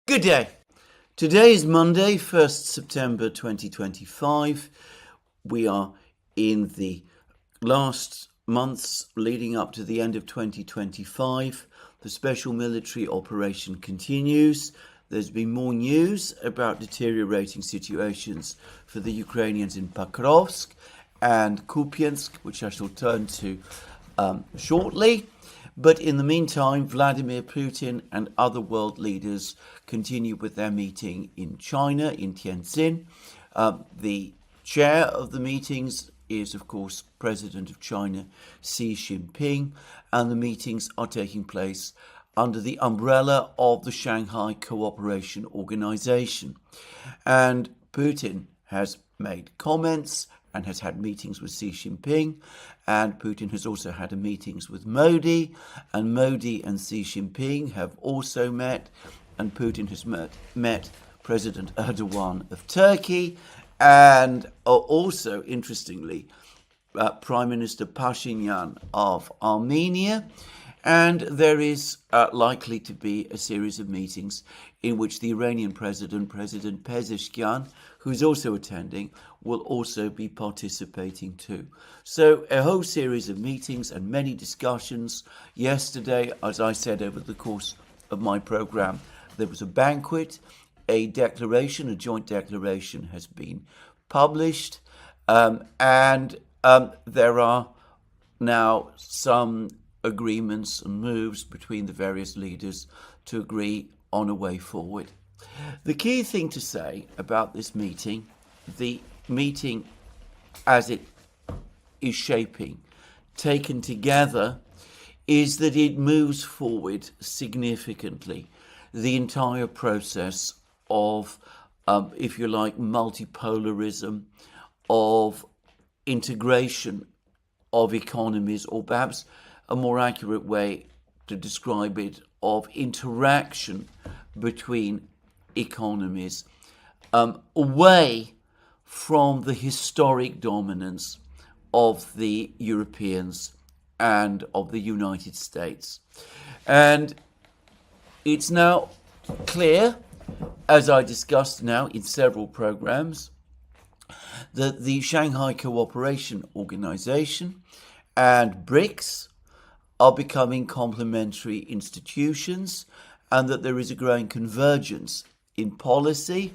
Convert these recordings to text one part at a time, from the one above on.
Good day. Today is Monday, 1st September 2025. We are in the last months leading up to the end of 2025. The special military operation continues. There's been more news about deteriorating situations for the Ukrainians in Pakovsk and Kupiansk, which I shall turn to shortly. But in the meantime, Vladimir Putin and other world leaders continue with their meeting in China, in Tianjin. The chair of the meetings is, of course, President of China, Xi Jinping, and the meetings are taking place under the umbrella of the Shanghai Cooperation Organization. And Putin has made comments and has had meetings with Xi Jinping, and Putin has also had meetings with Modi, and Modi and Xi Jinping have also met, and Putin has met President Erdogan of Turkey, and also, interestingly, Prime Minister Pashinyan of Armenia. And there is likely to be a series of meetings in which the Iranian President Pezeshkian, who's also attending, will also be participating too. So a whole series of meetings and many discussions. Yesterday, as I said over the course of my program, there was a banquet, a joint declaration has been published, and there are now some agreements and moves between the various leaders to agree on a way forward. The key thing to say about this meeting, the meeting as it is shaping, taken together, is that it moves forward significantly the entire process of, if you like, multipolarism, of integration of economies, or perhaps a more accurate way to describe it, of interaction between economies, away from the historic dominance of the Europeans and of the United States. And it's now clear, as I discussed now in several programs, that the Shanghai Cooperation Organization and BRICS are becoming complementary institutions, and that there is a growing convergence in policy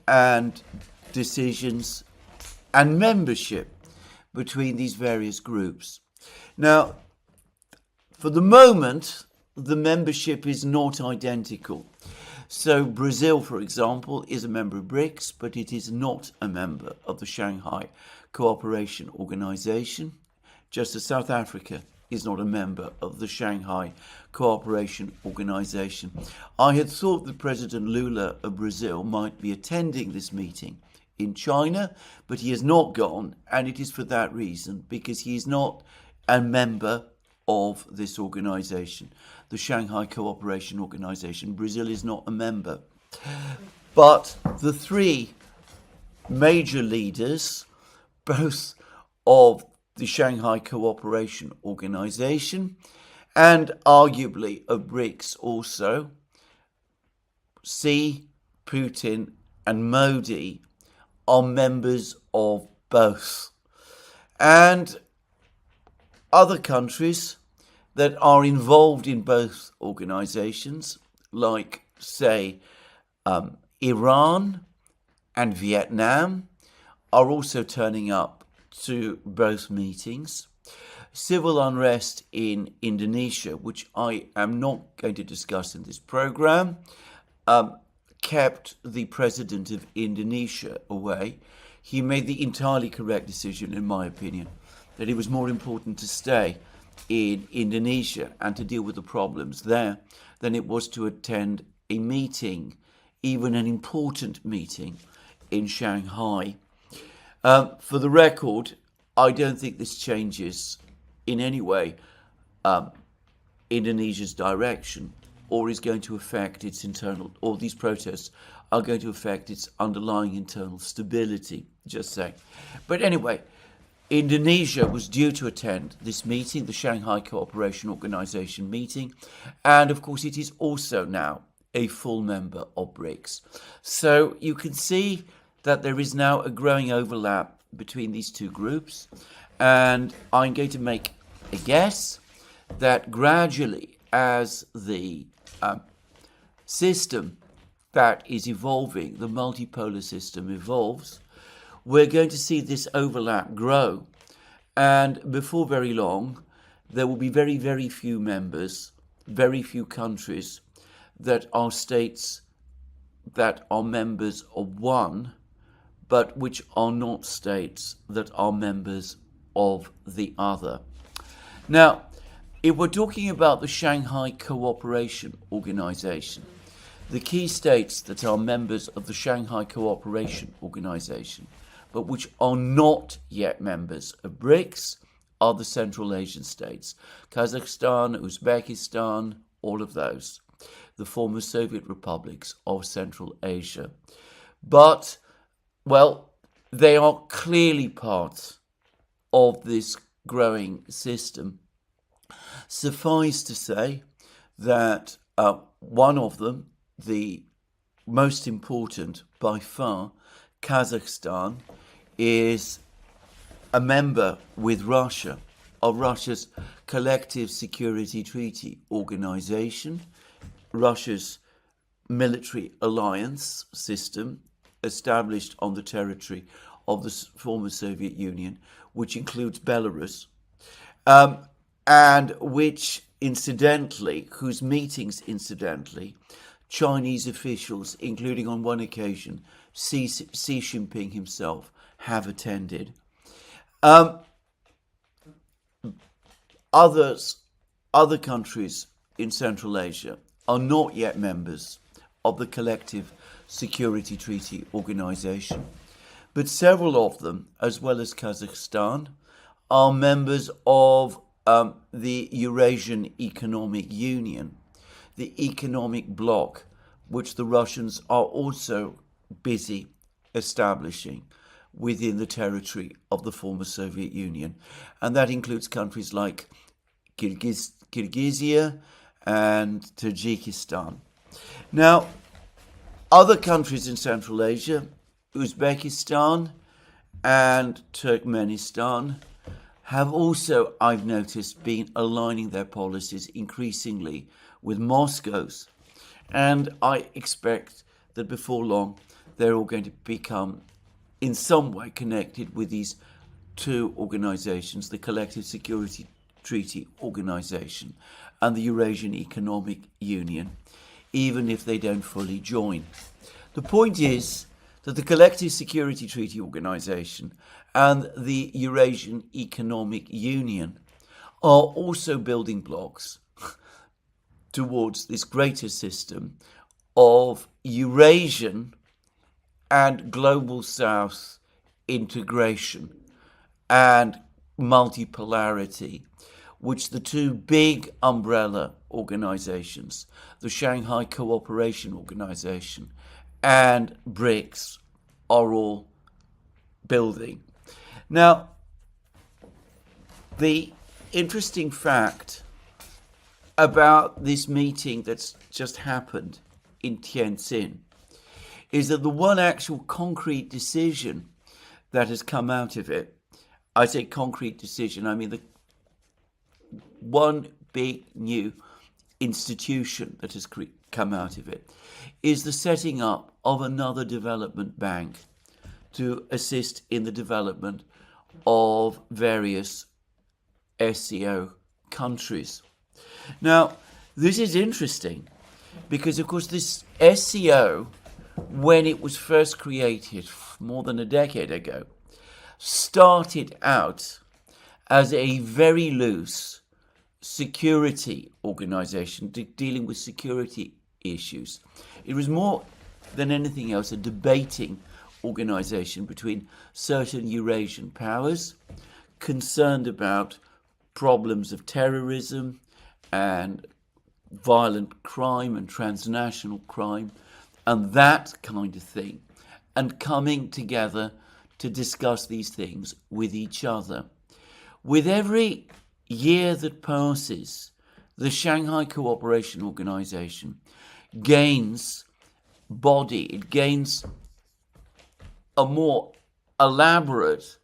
and decisions and membership between these various groups. Now, for the moment, the membership is not identical. So Brazil, for example, is a member of BRICS, but it is not a member of the Shanghai Cooperation Organization, just as South Africa is not a member of the Shanghai Cooperation Organization. I had thought that President Lula of Brazil might be attending this meeting in China, but he has not gone, and it is for that reason, because he is not a member of this organization, the Shanghai Cooperation Organization. Brazil is not a member. But the three major leaders, both of the Shanghai Cooperation Organization and arguably of BRICS also, Xi, Putin and Modi, are members of both. And other countries that are involved in both organizations, like, say, Iran and Vietnam, are also turning up to both meetings. Civil unrest in Indonesia, which I am not going to discuss in this program, kept the president of Indonesia away. He made the entirely correct decision, in my opinion, that it was more important to stay in Indonesia and to deal with the problems there than it was to attend a meeting, even an important meeting, in Shanghai. For the record, I don't think this changes in any way Indonesia's direction, or is going to affect its internal, or these protests are going to affect its underlying internal stability, just saying. But anyway, Indonesia was due to attend this meeting, the Shanghai Cooperation Organization meeting, and of course it is also now a full member of BRICS. So you can see that there is now a growing overlap between these two groups, and I'm going to make a guess that gradually, as the system that is evolving, the multipolar system evolves, we're going to see this overlap grow, and before very long there will be very, very few members, very few countries that are states that are members of one, but which are not states that are members of the other. Now, if we're talking about the Shanghai Cooperation Organization, the key states that are members of the Shanghai Cooperation Organization, but which are not yet members of BRICS, are the Central Asian states. Kazakhstan, Uzbekistan, all of those. The former Soviet republics of Central Asia. But, well, they are clearly part of this growing system. Suffice to say that one of them, the most important by far, Kazakhstan, is a member with Russia of Russia's Collective Security Treaty Organization, Russia's military alliance system established on the territory of the former Soviet Union, which includes Belarus, and which whose meetings incidentally, Chinese officials, including on one occasion Xi Jinping himself, have attended. Other countries in Central Asia are not yet members of the Collective Security Treaty Organization, but several of them, as well as Kazakhstan, are members of the Eurasian Economic Union, the economic bloc, which the Russians are also busy establishing within the territory of the former Soviet Union. And that includes countries like Kyrgyzia and Tajikistan. Now, other countries in Central Asia, Uzbekistan and Turkmenistan, have also, I've noticed, been aligning their policies increasingly with Moscow's. And I expect that before long, they're all going to become in some way connected with these two organizations, the Collective Security Treaty Organization and the Eurasian Economic Union, even if they don't fully join. The point is that the Collective Security Treaty Organization and the Eurasian Economic Union are also building blocks towards this greater system of Eurasian and global South integration and multipolarity, which the two big umbrella organizations, the Shanghai Cooperation Organization and BRICS, are all building. Now, the interesting fact about this meeting that's just happened in Tianjin is that the one actual concrete decision that has come out of it, I say concrete decision, I mean the one big new institution that has come out of it, is the setting up of another development bank to assist in the development of various SCO countries. Now, this is interesting because, of course, this SCO, when it was first created more than a decade ago, started out as a very loose security organization dealing with security issues. It was more than anything else a debating organization between certain Eurasian powers concerned about problems of terrorism and violent crime and transnational crime and that kind of thing, and coming together to discuss these things with each other. With every year that passes, the Shanghai Cooperation Organization gains body, it gains a more elaborate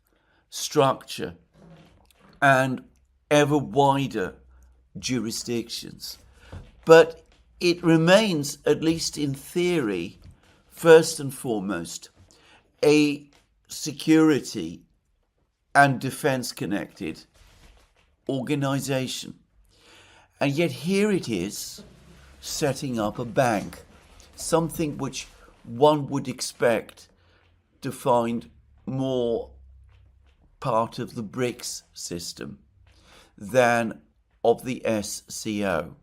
structure and ever wider jurisdictions. But it remains, at least in theory, first and foremost, a security and defense connected organization. And yet here it is setting up a bank, something which one would expect to find more part of the BRICS system than of the SCO.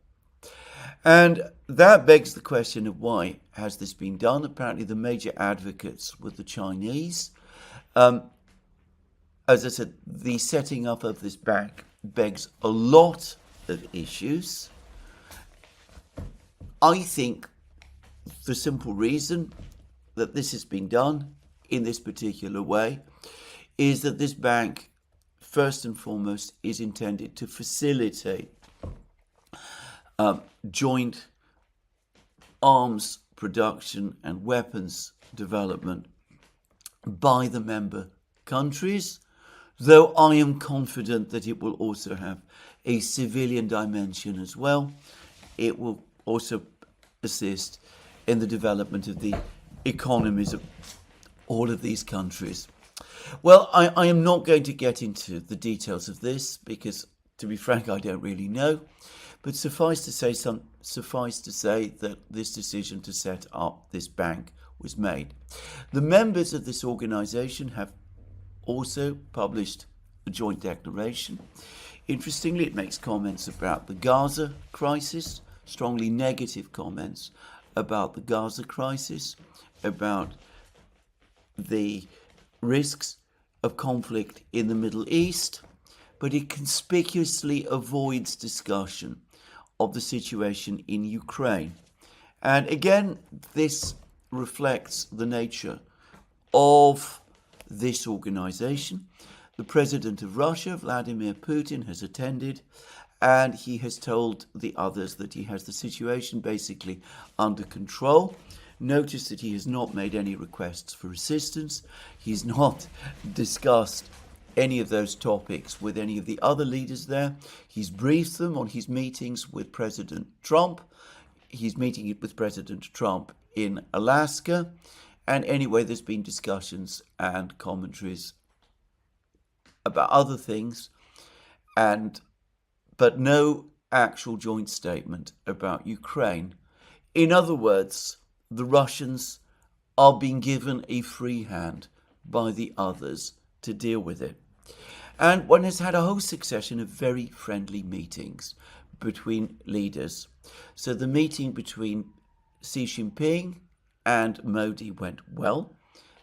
And that begs the question of why has this been done? Apparently the major advocates were the Chinese. As I said, the setting up of this bank begs a lot of issues. I think the simple reason that this has been done in this particular way is that this bank, first and foremost, is intended to facilitate joint arms production and weapons development by the member countries, though I am confident that it will also have a civilian dimension as well. It will also assist in the development of the economies of all of these countries. Well, I am not going to get into the details of this because, to be frank, I don't really know. But suffice to say that this decision to set up this bank was made. The members of this organization have also published a joint declaration. Interestingly, it makes comments about the Gaza crisis, strongly negative comments about the Gaza crisis, about the risks of conflict in the Middle East, but it conspicuously avoids discussion of the situation in Ukraine. And again, this reflects the nature of this organization. The president of Russia, Vladimir Putin, has attended, and he has told the others that he has the situation basically under control. Notice that he has not made any requests for assistance. He's not discussed any of those topics with any of the other leaders there. He's briefed them on his meetings with President Trump. He's meeting with President Trump in Alaska. And anyway, there's been discussions and commentaries about other things, but no actual joint statement about Ukraine. In other words, the Russians are being given a free hand by the others to deal with it. And one has had a whole succession of very friendly meetings between leaders. So the meeting between Xi Jinping and Modi went well.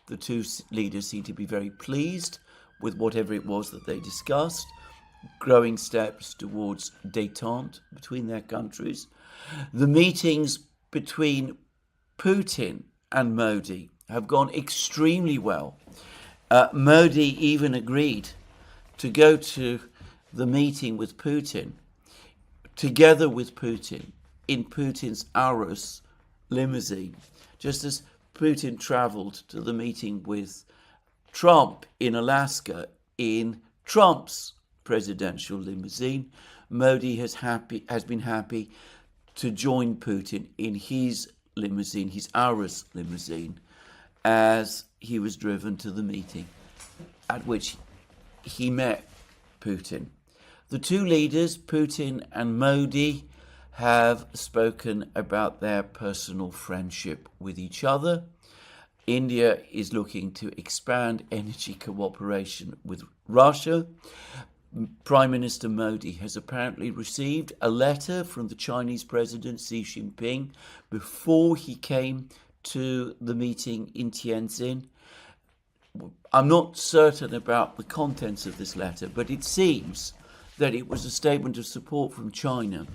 The two leaders seem to be very pleased with whatever it was that they discussed, growing steps towards détente between their countries. The meetings between Putin and Modi have gone extremely well. Modi even agreed to go to the meeting with Putin, together with Putin, in Putin's Urus limousine, just as Putin travelled to the meeting with Trump in Alaska in Trump's presidential limousine. Modi has been happy to join Putin in his limousine, his Urus limousine, as he was driven to the meeting at which he met Putin. The two leaders, Putin and Modi, have spoken about their personal friendship with each other. India is looking to expand energy cooperation with Russia. Prime Minister Modi has apparently received a letter from the Chinese President Xi Jinping before he came to the meeting in Tianjin. I'm not certain about the contents of this letter, but it seems that it was a statement of support from China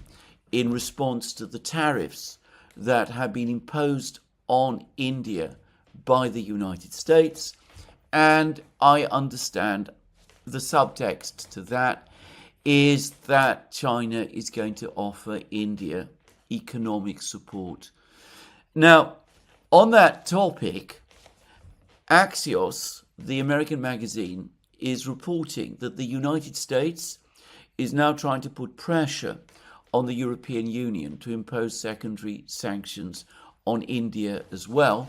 in response to the tariffs that have been imposed on India by the United States. And I understand the subtext to that is that China is going to offer India economic support Now, on that topic, Axios, the American magazine, is reporting that the United States is now trying to put pressure on the European Union to impose secondary sanctions on India as well,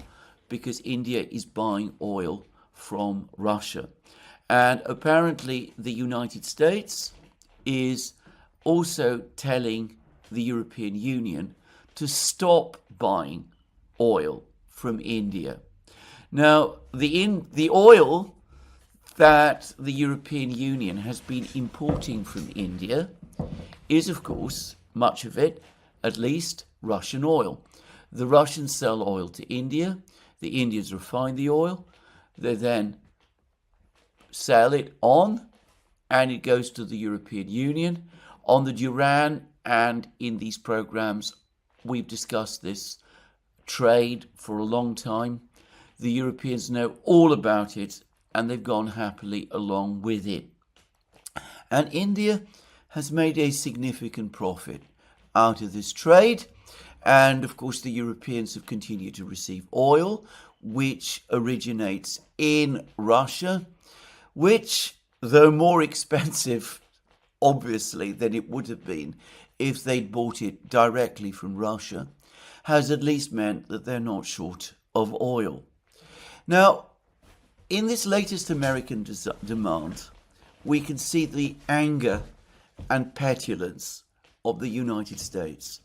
because India is buying oil from Russia. And apparently the United States is also telling the European Union to stop buying oil from India. Now, the oil that the European Union has been importing from India is, of course, much of it, at least, Russian oil. The Russians sell oil to India. The Indians refine the oil. They then sell it on, and it goes to the European Union. On the Duran and in these programs, we've discussed this trade for a long time. The Europeans know all about it, and they've gone happily along with it. And India has made a significant profit out of this trade. And of course, the Europeans have continued to receive oil, which originates in Russia, which, though more expensive, obviously, than it would have been if they'd bought it directly from Russia, has at least meant that they're not short of oil. Now, in this latest American demand, we can see the anger and petulance of the United States.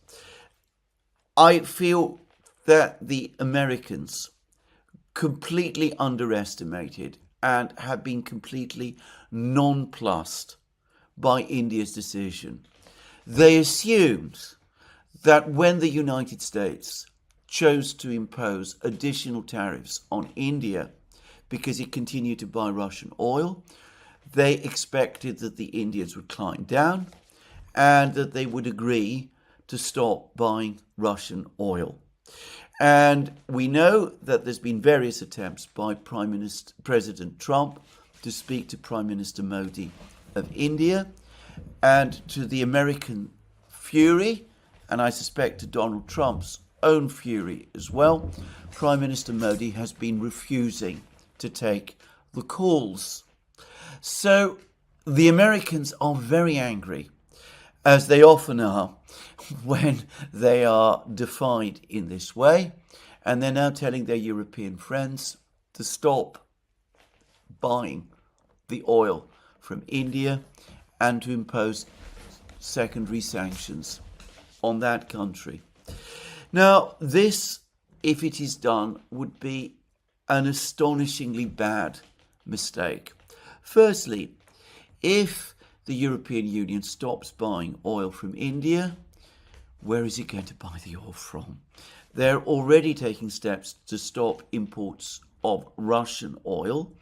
I feel that the Americans completely underestimated and have been completely nonplussed by India's decision. They assumed that when the United States chose to impose additional tariffs on India because it continued to buy Russian oil, they expected that the Indians would climb down and that they would agree to stop buying Russian oil. And we know that there's been various attempts by President Trump to speak to Prime Minister Modi of India, and to the American fury, and I suspect to Donald Trump's own fury as well, Prime Minister Modi has been refusing to take the calls. So the Americans are very angry, as they often are when they are defied in this way, and they're now telling their European friends to stop buying the oil from India and to impose secondary sanctions on that country. Now, this, if it is done, would be an astonishingly bad mistake. Firstly, if the European Union stops buying oil from India, where is it going to buy the oil from? They're already taking steps to stop imports of Russian oil.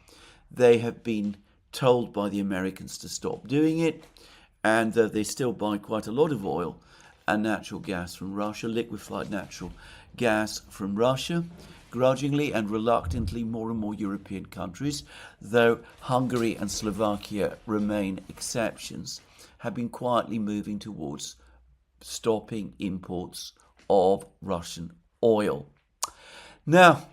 They have been told by the Americans to stop doing it, and they still buy quite a lot of oil and natural gas from Russia, liquefied natural gas from Russia. Grudgingly and reluctantly, more and more European countries, though Hungary and Slovakia remain exceptions, have been quietly moving towards stopping imports of Russian oil. Now,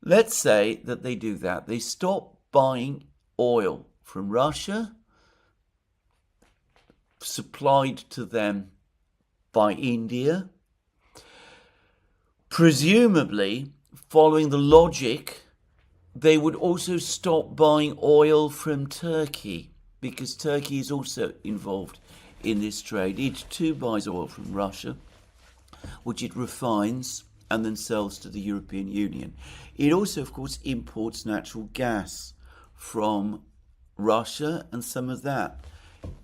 let's say that they do that. They stop buying oil from Russia, supplied to them by India. Presumably, following the logic, they would also stop buying oil from Turkey, because Turkey is also involved in this trade. It too buys oil from Russia, which it refines and then sells to the European Union. It also, of course, imports natural gas from Russia, and some of that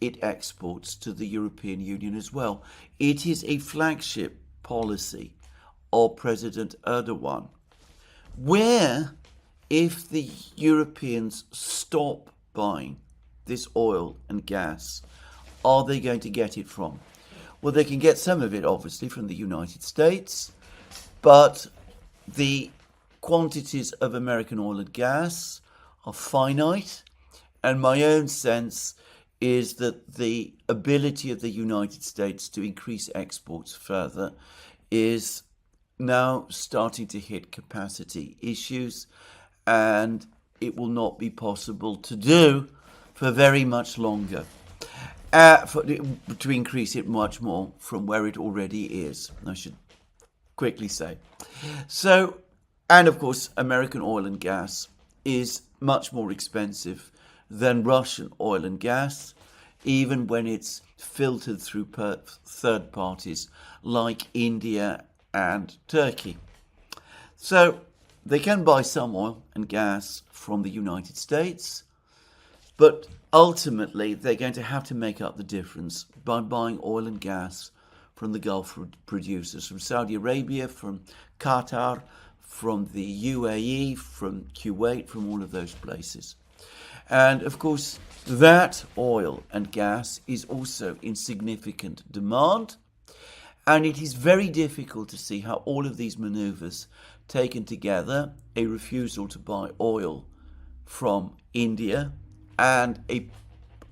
it exports to the European Union as well. It is a flagship policy of President Erdogan, where if the Europeans stop buying this oil and gas, are they going to get it from? Well, they can get some of it, obviously, from the United States, but the quantities of American oil and gas are finite, and my own sense is that the ability of the United States to increase exports further is now starting to hit capacity issues, and it will not be possible to do for very much longer. To increase it much more from where it already is, I should quickly say. So, and of course, American oil and gas is much more expensive than Russian oil and gas, even when it's filtered through third parties like India and Turkey. So they can buy some oil and gas from the United States, but ultimately they're going to have to make up the difference by buying oil and gas from the Gulf producers, from Saudi Arabia, from Qatar, from the UAE, from Kuwait, from all of those places. And of course, that oil and gas is also in significant demand. And it is very difficult to see how all of these maneuvers taken together, a refusal to buy oil from India and a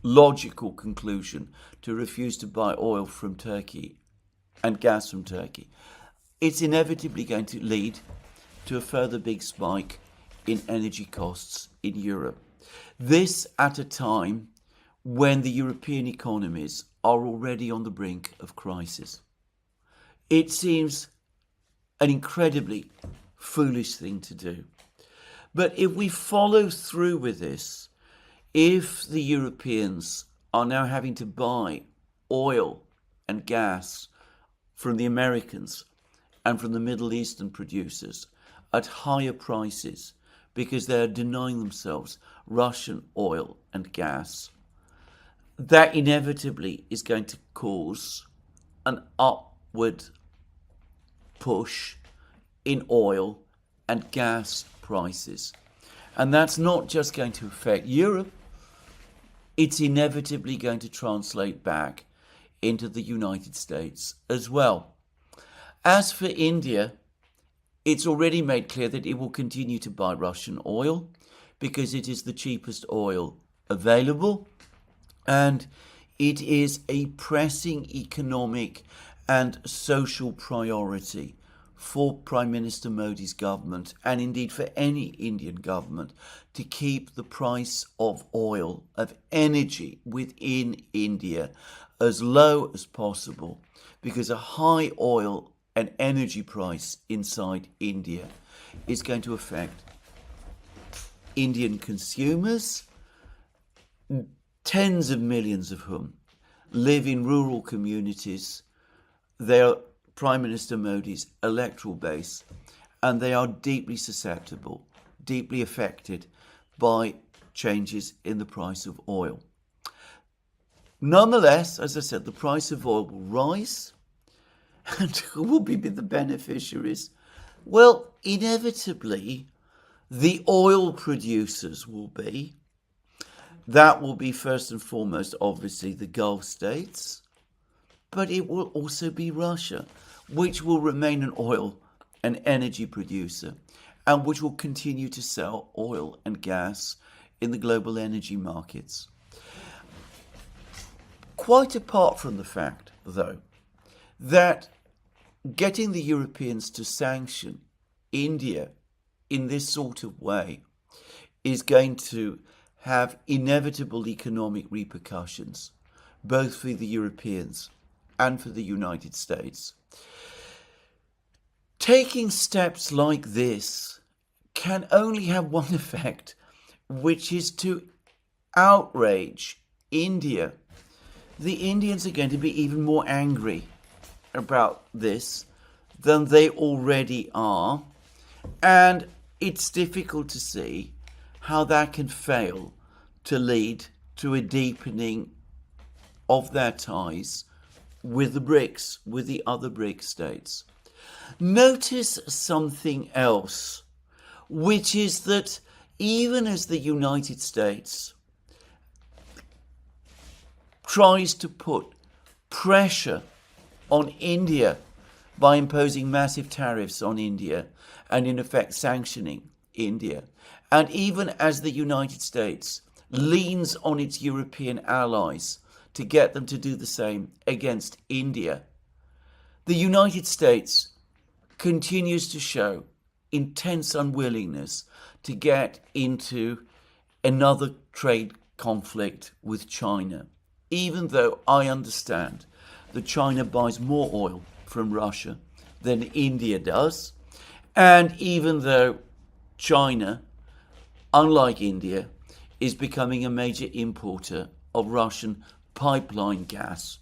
logical conclusion to refuse to buy oil from Turkey and gas from Turkey, it's inevitably going to lead to a further big spike in energy costs in Europe. This at a time when the European economies are already on the brink of crisis. It seems an incredibly foolish thing to do. But if we follow through with this, if the Europeans are now having to buy oil and gas from the Americans and from the Middle Eastern producers at higher prices because they are denying themselves Russian oil and gas, that inevitably is going to cause an upward push in oil and gas prices. And that's not just going to affect Europe, it's inevitably going to translate back into the United States as well. As for India, it's already made clear that it will continue to buy Russian oil because it is the cheapest oil available, and it is a pressing economic and social priority for Prime Minister Modi's government, and indeed for any Indian government, to keep the price of oil, of energy within India as low as possible, because a high oil and energy price inside India is going to affect Indian consumers, tens of millions of whom live in rural communities. They are Prime Minister Modi's electoral base, and they are deeply susceptible, deeply affected by changes in the price of oil. Nonetheless, as I said, the price of oil will rise, and who will be the beneficiaries? Well, inevitably, the oil producers will be. That will be first and foremost, obviously, the Gulf states, but it will also be Russia, which will remain an oil and energy producer, and which will continue to sell oil and gas in the global energy markets. Quite apart from the fact, though, that getting the Europeans to sanction India in this sort of way is going to have inevitable economic repercussions, both for the Europeans and for the United States. Taking steps like this can only have one effect, which is to outrage India. The Indians are going to be even more angry about this than they already are, and it's difficult to see how that can fail to lead to a deepening of their ties with the BRICS, with the other BRICS states. Notice something else, which is that even as the United States tries to put pressure on India by imposing massive tariffs on India and in effect sanctioning India, and even as the United States leans on its European allies to get them to do the same against India, the United States continues to show intense unwillingness to get into another trade conflict with China, even though I understand that China buys more oil from Russia than India does, and even though China, unlike India, is becoming a major importer of Russian pipeline gas,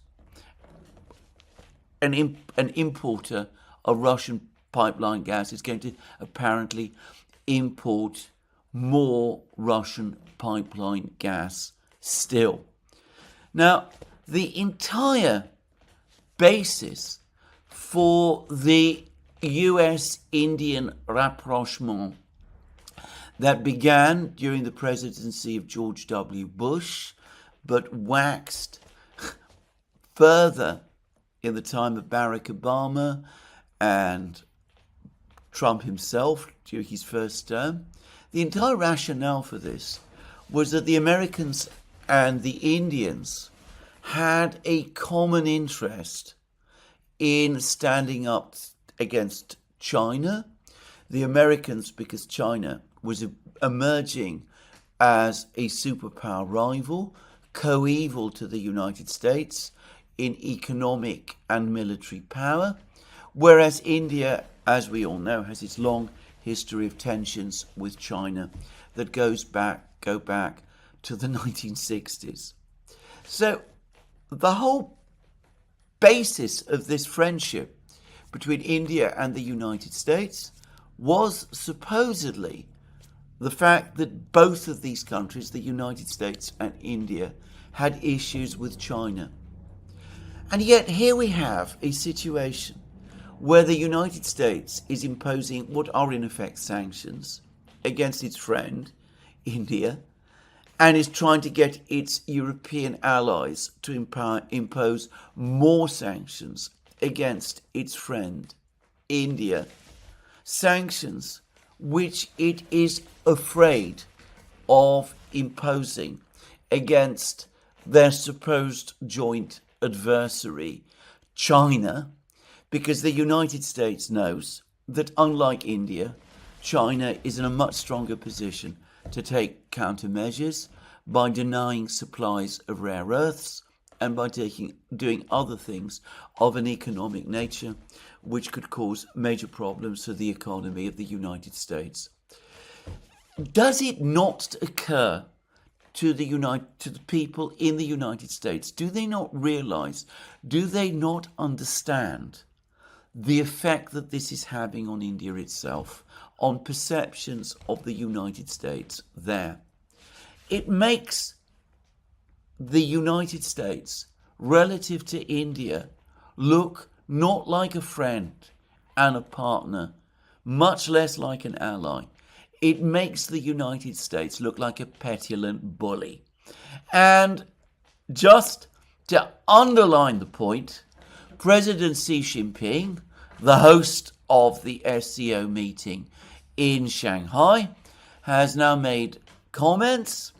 an importer of Russian pipeline gas is going to apparently import more Russian pipeline gas still. Now, the entire basis for the US-Indian rapprochement that began during the presidency of George W. Bush, but waxed further in the time of Barack Obama and Trump himself during his first term. The entire rationale for this was that the Americans and the Indians had a common interest in standing up against China. The Americans, because China was emerging as a superpower rival, coeval to the United States in economic and military power, whereas India, as we all know, has its long history of tensions with China that go back to the 1960s. So the whole basis of this friendship between India and the United States was supposedly the fact that both of these countries, the United States and India, had issues with China. And yet here we have a situation where the United States is imposing what are in effect sanctions against its friend, India, and is trying to get its European allies to impose more sanctions against its friend, India. Sanctions which it is afraid of imposing against their supposed joint adversary, China, because the United States knows that, unlike India, China is in a much stronger position to take countermeasures by denying supplies of rare earths and by doing other things of an economic nature which could cause major problems for the economy of the United States. Does it not occur to the people in the United States? Do they not realize, do they not understand the effect that this is having on India itself, on perceptions of the United States there? It makes the United States, relative to India, look not like a friend and a partner, much less like an ally. It makes the United States look like a petulant bully. And just to underline the point, President Xi Jinping, the host of the SCO meeting in Shanghai, has now made comments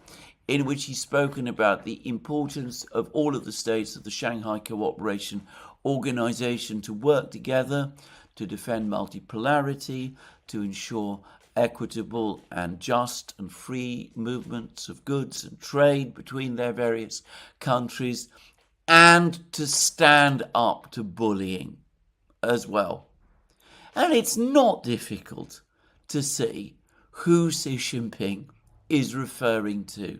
in which he's spoken about the importance of all of the states of the Shanghai Cooperation Organization to work together to defend multipolarity, to ensure equitable and just and free movements of goods and trade between their various countries, and to stand up to bullying as well. And it's not difficult to see who Xi Jinping is referring to.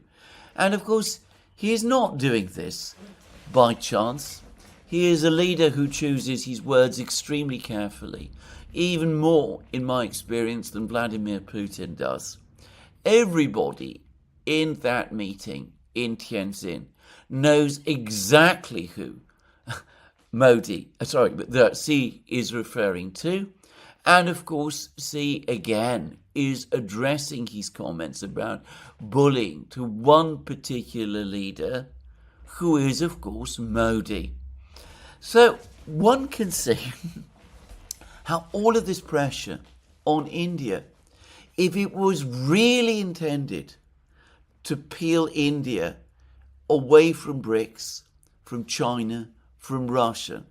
And of course, he is not doing this by chance. He is a leader who chooses his words extremely carefully, even more, in my experience, than Vladimir Putin does. Everybody in that meeting in Tianjin knows exactly who that Xi is referring to. And of course, Xi again is addressing his comments about bullying to one particular leader, who is, of course, Modi. So one can see how all of this pressure on India, if it was really intended to peel India away from BRICS, from China, from Russia,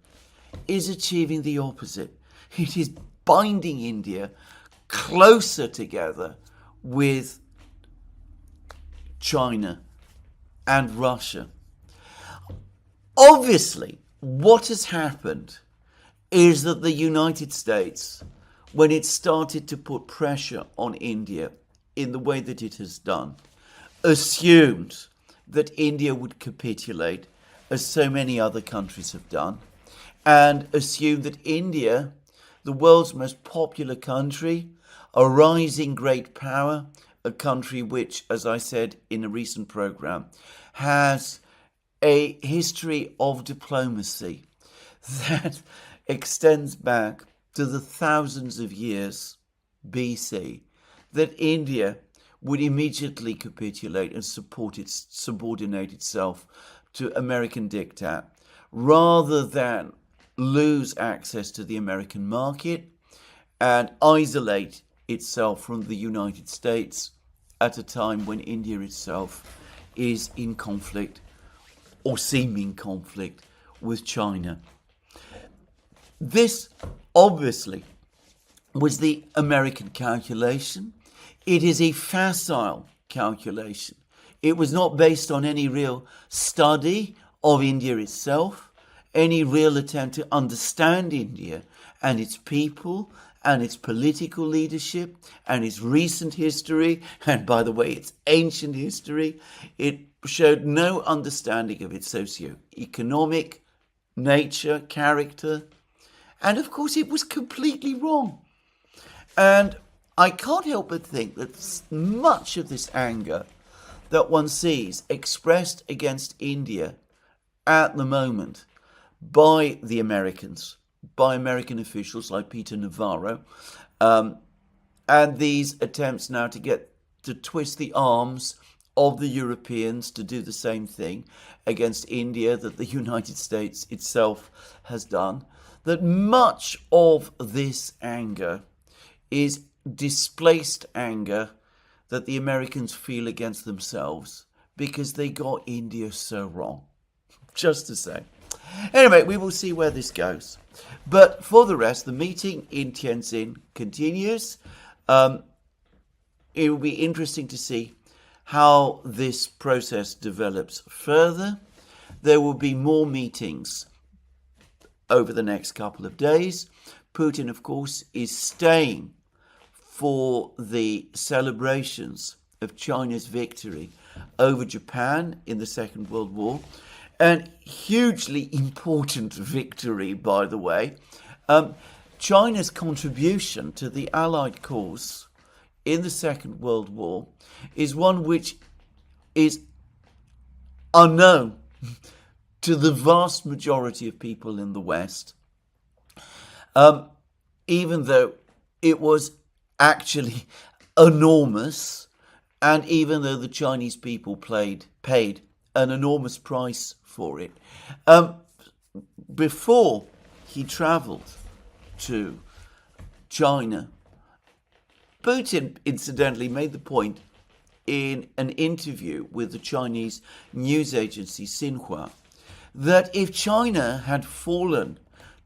is achieving the opposite. It is binding India closer together with China and Russia. Obviously, what has happened is that the United States, when it started to put pressure on India in the way that it has done, assumed that India would capitulate, as so many other countries have done, and assumed that India, the world's most popular country, a rising great power, a country which, as I said in a recent program, has a history of diplomacy that extends back to the thousands of years BC, that India would immediately capitulate and subordinate itself to American diktat, rather than lose access to the American market and isolate itself from the United States at a time when India itself is in conflict or seeming conflict with China. This obviously was the American calculation. It is a facile calculation. It was not based on any real study of India itself, any real attempt to understand India and its people and its political leadership and its recent history, and by the way, its ancient history. It showed no understanding of its socio-economic nature, character, and of course it was completely wrong. And I can't help but think that much of this anger that one sees expressed against India at the moment by the Americans, by American officials like Peter Navarro, and these attempts now to twist the arms of the Europeans to do the same thing against India that the United States itself has done, that much of this anger is displaced anger that the Americans feel against themselves because they got India so wrong. Just to say. Anyway, we will see where this goes. But for the rest, the meeting in Tianjin continues. It will be interesting to see how this process develops further. There will be more meetings over the next couple of days. Putin, of course, is staying for the celebrations of China's victory over Japan in the Second World War. An hugely important victory, by the way. China's contribution to the Allied cause in the Second World War is one which is unknown to the vast majority of people in the West, even though it was actually enormous, and even though the Chinese people paid an enormous price for it. Before he travelled to China, Putin incidentally made the point in an interview with the Chinese news agency Xinhua that if China had fallen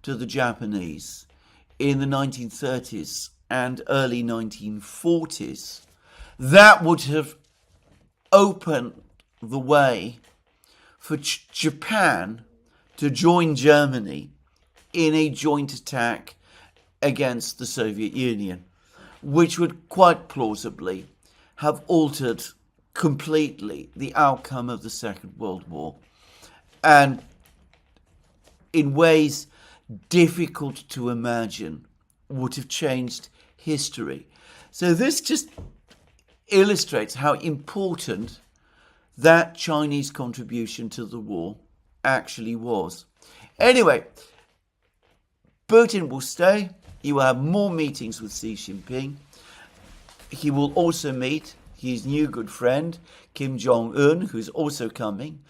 to the Japanese in the 1930s and early 1940s, that would have opened the way for Japan to join Germany in a joint attack against the Soviet Union, which would quite plausibly have altered completely the outcome of the Second World War, and in ways difficult to imagine would have changed history. So this just illustrates how important that Chinese contribution to the war actually was. Anyway, Putin will stay. He will have more meetings with Xi Jinping. He will also meet his new good friend, Kim Jong-un, who's also coming.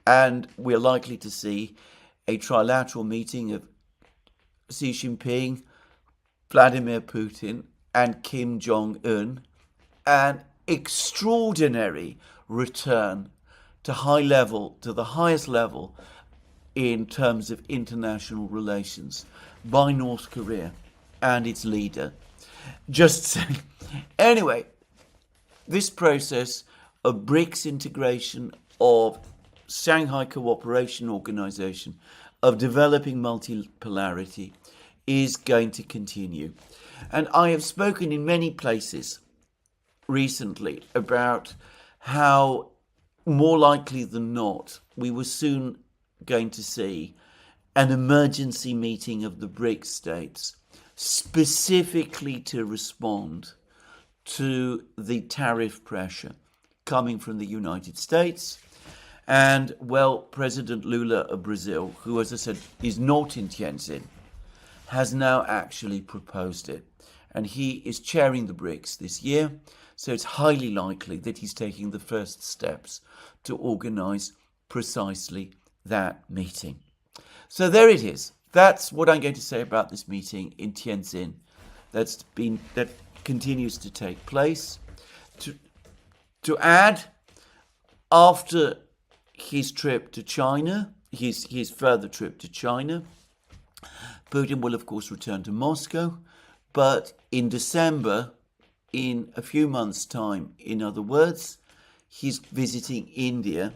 And we're likely to see a trilateral meeting of Xi Jinping, Vladimir Putin, and Kim Jong-un. An extraordinary return to the highest level in terms of international relations by North Korea. and its leader. Just saying. Anyway, this process of BRICS integration, of Shanghai Cooperation Organization, of developing multipolarity is going to continue. And I have spoken in many places recently about how more likely than not we were soon going to see an emergency meeting of the BRICS states specifically to respond to the tariff pressure coming from the United States. And, well, President Lula of Brazil, who, as I said, is not in Tianjin, has now actually proposed it. And he is chairing the BRICS this year, so it's highly likely that he's taking the first steps to organize precisely that meeting. So there it is. That's what I'm going to say about this meeting in Tianjin that continues to take place. To add, after his trip to China, his further trip to China, Putin will of course return to Moscow, but in December, in a few months' time, in other words, he's visiting India,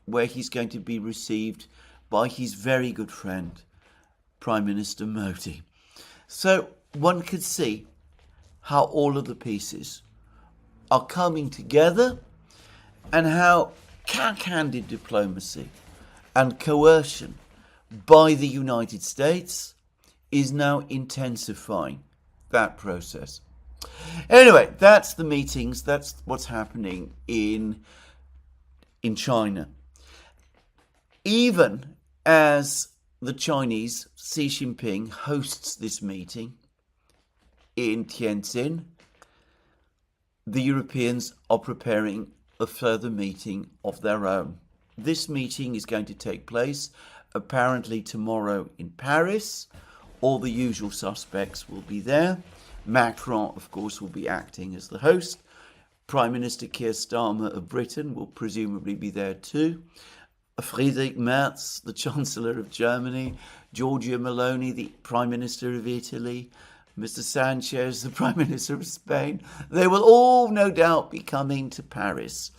where he's going to be received by his very good friend, Prime Minister Modi. So one could see how all of the pieces are coming together and how cack-handed diplomacy and coercion by the United States is now intensifying that process. Anyway, that's the meetings, that's what's happening in China. Even as the Chinese, Xi Jinping, hosts this meeting in Tianjin, the Europeans are preparing a further meeting of their own. This meeting is going to take place apparently tomorrow in Paris. All the usual suspects will be there. Macron, of course, will be acting as the host. Prime Minister Keir Starmer of Britain will presumably be there too. Friedrich Merz, the Chancellor of Germany, Giorgia Meloni, the Prime Minister of Italy, Mr. Sanchez, the Prime Minister of Spain. They will all no doubt be coming to Paris.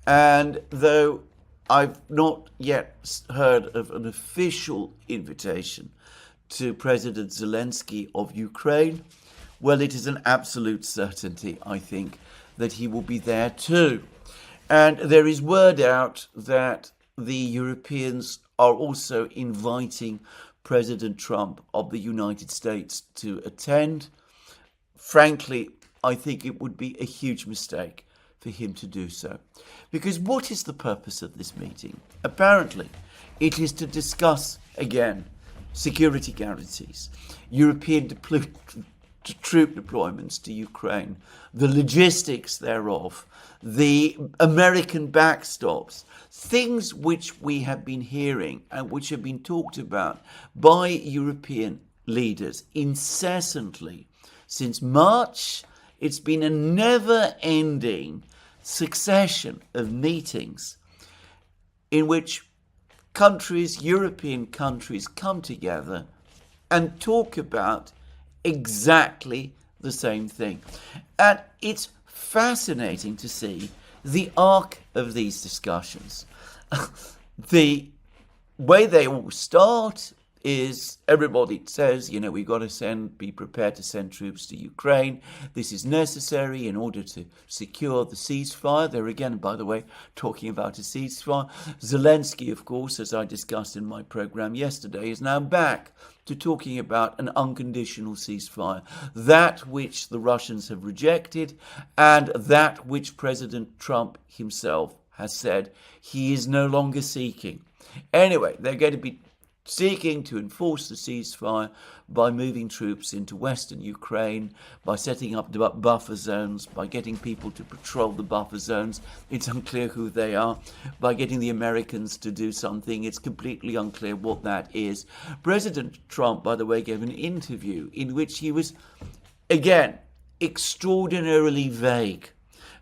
And though I've not yet heard of an official invitation to President Zelensky of Ukraine, well, it is an absolute certainty, I think, that he will be there too. And there is word out that the Europeans are also inviting President Trump of the United States to attend. Frankly, I think it would be a huge mistake for him to do so. Because what is the purpose of this meeting? Apparently, it is to discuss, again, security guarantees, European troop deployments to Ukraine, the logistics thereof, the American backstops, things which we have been hearing and which have been talked about by European leaders incessantly since March. It's been a never-ending succession of meetings in which countries, European countries, come together and talk about exactly the same thing. And it's fascinating to see the arc of these discussions. The way they all start is everybody says, we've got to be prepared to send troops to Ukraine. This is necessary in order to secure the ceasefire. They're again, by the way, talking about a ceasefire. Zelensky, of course, as I discussed in my program yesterday, is now back to talking about an unconditional ceasefire, that which the Russians have rejected and that which President Trump himself has said he is no longer seeking. Anyway, they're going to be seeking to enforce the ceasefire by moving troops into western Ukraine, by setting up buffer zones, by getting people to patrol the buffer zones. It's unclear who they are. By getting the Americans to do something. It's completely unclear what that is. President Trump, by the way, gave an interview in which he was, again, extraordinarily vague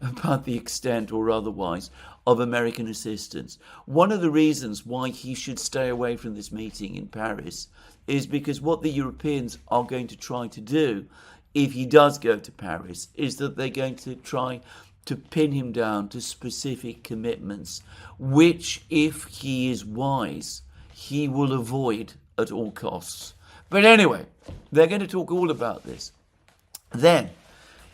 about the extent or otherwise of American assistance. One of the reasons why he should stay away from this meeting in Paris is because what the Europeans are going to try to do if he does go to Paris is that they're going to try to pin him down to specific commitments, which, if he is wise, he will avoid at all costs. But anyway, they're going to talk all about this. Then,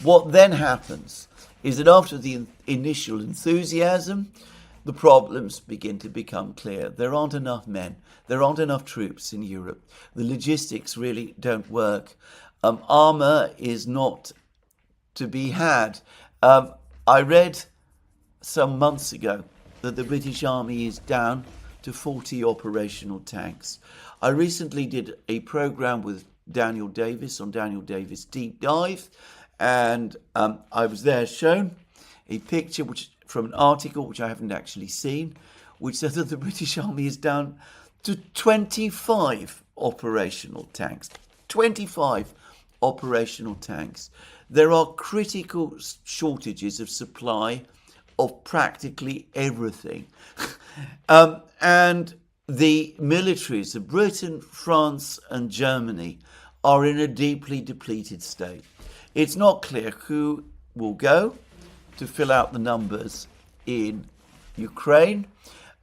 what then happens is that after the initial enthusiasm, the problems begin to become clear. There aren't enough men. There aren't enough troops in Europe. The logistics really don't work. Armour is not to be had. I read some months ago that the British Army is down to 40 operational tanks. I recently did a programme with Daniel Davis on Daniel Davis Deep Dive, and I was there shown a picture from an article which I haven't actually seen, which said that the British Army is down to 25 operational tanks. 25 operational tanks. There are critical shortages of supply of practically everything. And the militaries of Britain, France and Germany are in a deeply depleted state. It's not clear who will go to fill out the numbers in Ukraine.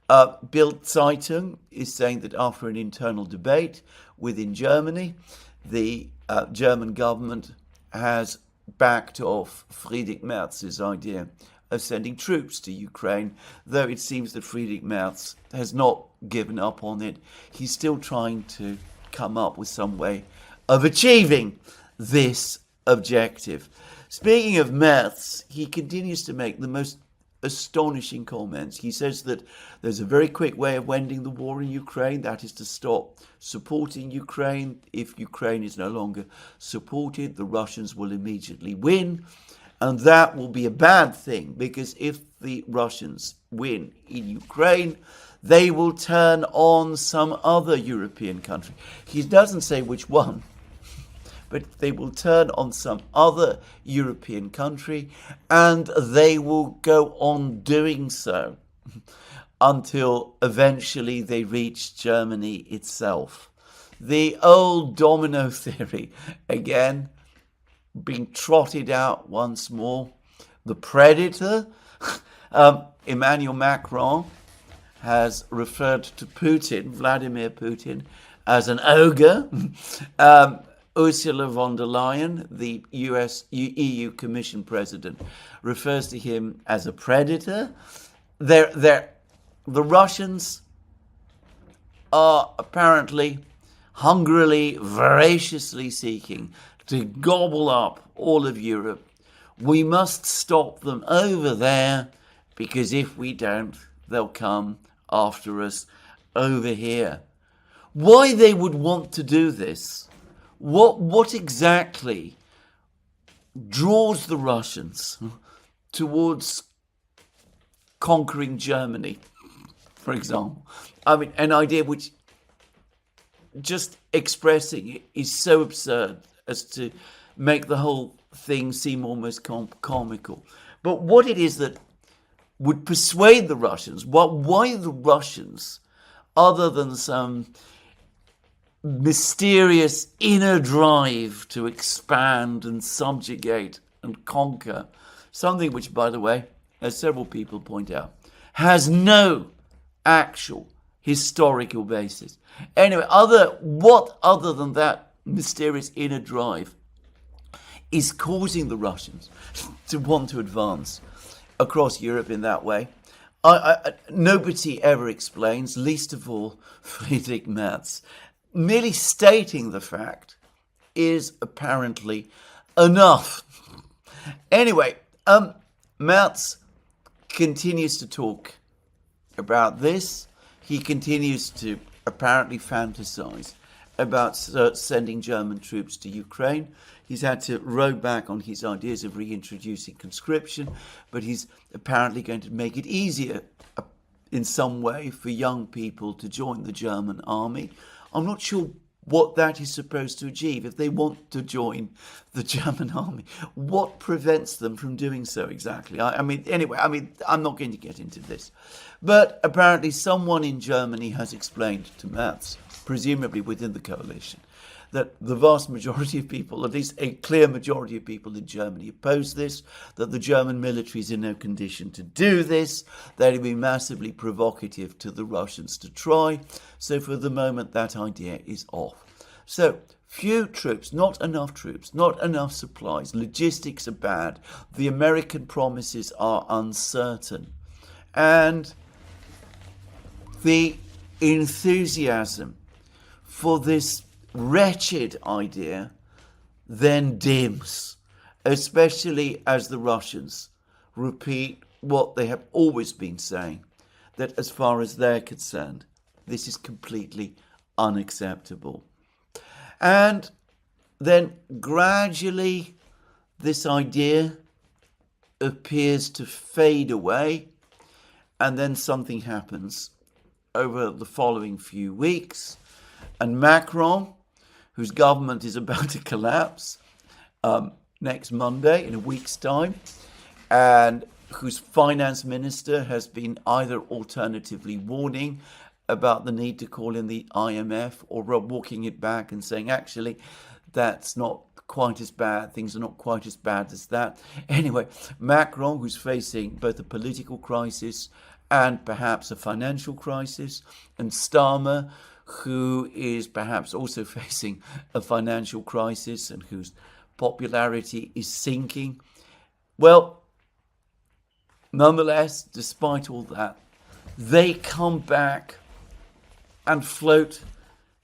Bild Zeitung is saying that after an internal debate within Germany, the German government has backed off Friedrich Merz's idea of sending troops to Ukraine, though it seems that Friedrich Merz has not given up on it. He's still trying to come up with some way of achieving this objective. Speaking of Merz, he continues to make the most astonishing comments. He says that there's a very quick way of ending the war in Ukraine, that is to stop supporting Ukraine. If Ukraine is no longer supported, the Russians will immediately win. And that will be a bad thing, because if the Russians win in Ukraine, they will turn on some other European country. He doesn't say which one, but they will turn on some other European country, and they will go on doing so until eventually they reach Germany itself. The old domino theory, again, being trotted out once more. The predator. Emmanuel Macron has referred to Putin, Vladimir Putin, as an ogre. Ursula von der Leyen, the EU Commission President, refers to him as a predator. The Russians are apparently hungrily, voraciously seeking to gobble up all of Europe. We must stop them over there, because if we don't, they'll come after us over here. Why they would want to do this? What exactly draws the Russians towards conquering Germany, for example? I mean, an idea which, just expressing it, is so absurd as to make the whole thing seem almost comical. But what it is that would persuade the Russians, why the Russians, other than some mysterious inner drive to expand and subjugate and conquer, something which, by the way, as several people point out, has no actual historical basis. Anyway, what other than that mysterious inner drive is causing the Russians to want to advance across Europe in that way? Nobody ever explains, least of all Friedrich Merz. Merely stating the fact is apparently enough. Anyway, Merz continues to talk about this. He continues to apparently fantasize about sending German troops to Ukraine. He's had to row back on his ideas of reintroducing conscription, but he's apparently going to make it easier in some way for young people to join the German army. I'm not sure what that is supposed to achieve. If they want to join the German army, what prevents them from doing so exactly? Anyway, I'm not going to get into this. But apparently someone in Germany has explained to Merz, presumably within the coalition, that the vast majority of people, at least a clear majority of people in Germany, oppose this, that the German military is in no condition to do this, that it would be massively provocative to the Russians to try. So for the moment, that idea is off. So few troops, not enough supplies, logistics are bad, the American promises are uncertain, and the enthusiasm for this wretched idea then dims, especially as the Russians repeat what they have always been saying, that as far as they're concerned, this is completely unacceptable. And then gradually this idea appears to fade away, and then something happens over the following few weeks, and Macron, whose government is about to collapse next Monday, in a week's time, and whose finance minister has been either alternatively warning about the need to call in the IMF or walking it back and saying, actually, that's not quite as bad, things are not quite as bad as that. Anyway, Macron, who's facing both a political crisis and perhaps a financial crisis, and Starmer, who is perhaps also facing a financial crisis and whose popularity is sinking. Well, nonetheless, despite all that, they come back and float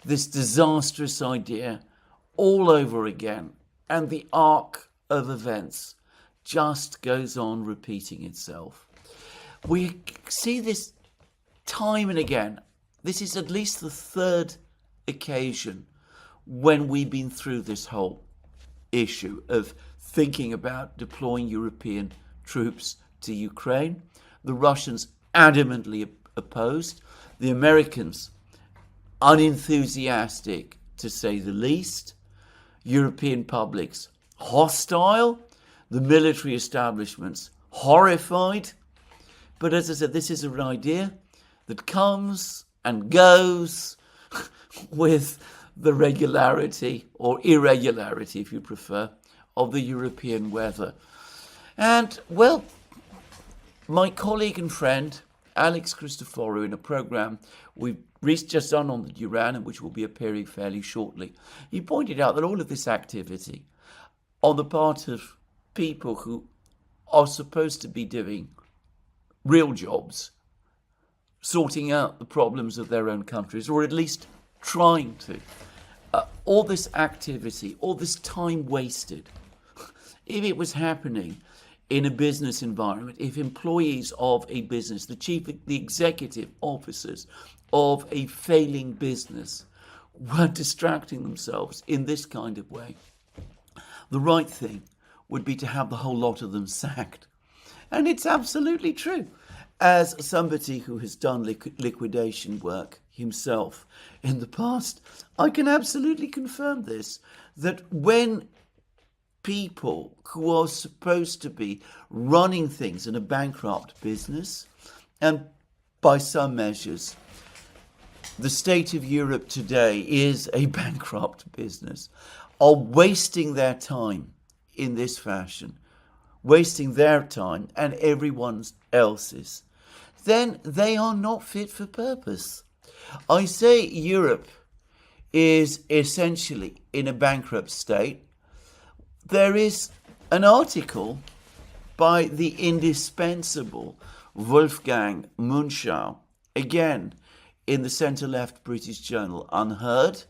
this disastrous idea all over again, and the arc of events just goes on repeating itself. We see this time and again. This is at least the third occasion when we've been through this whole issue of thinking about deploying European troops to Ukraine. The Russians adamantly opposed. The Americans unenthusiastic, to say the least. European publics hostile. The military establishments horrified. But as I said, this is an idea that comes and goes with the regularity or irregularity, if you prefer, of the European weather. And, well, my colleague and friend, Alex Christoforou, in a programme we've just done on the Duran, and which will be appearing fairly shortly, he pointed out that all of this activity on the part of people who are supposed to be doing real jobs, sorting out the problems of their own countries, or at least trying to. All this activity, all this time wasted, if it was happening in a business environment, if employees of a business, the executive officers of a failing business were distracting themselves in this kind of way, the right thing would be to have the whole lot of them sacked. And it's absolutely true. As somebody who has done liquidation work himself in the past, I can absolutely confirm this, that when people who are supposed to be running things in a bankrupt business, and by some measures, the state of Europe today is a bankrupt business, are wasting their time in this fashion, wasting their time and everyone else's, then they are not fit for purpose. I say Europe is essentially in a bankrupt state. There is an article by the indispensable Wolfgang Munchau, again in the centre-left British journal Unheard,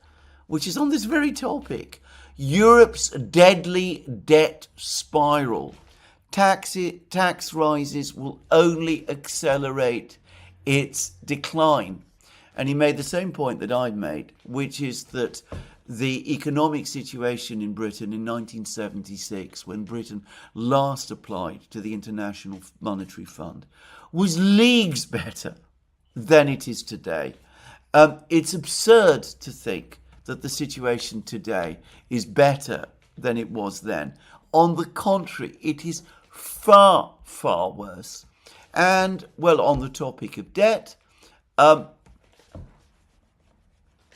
which is on this very topic. Europe's deadly debt spiral. Tax rises will only accelerate its decline. And he made the same point that I made, which is that the economic situation in Britain in 1976, when Britain last applied to the International Monetary Fund, was leagues better than it is today. It's absurd to think that the situation today is better than it was then. On the contrary, it is far, far worse. And, well, on the topic of debt,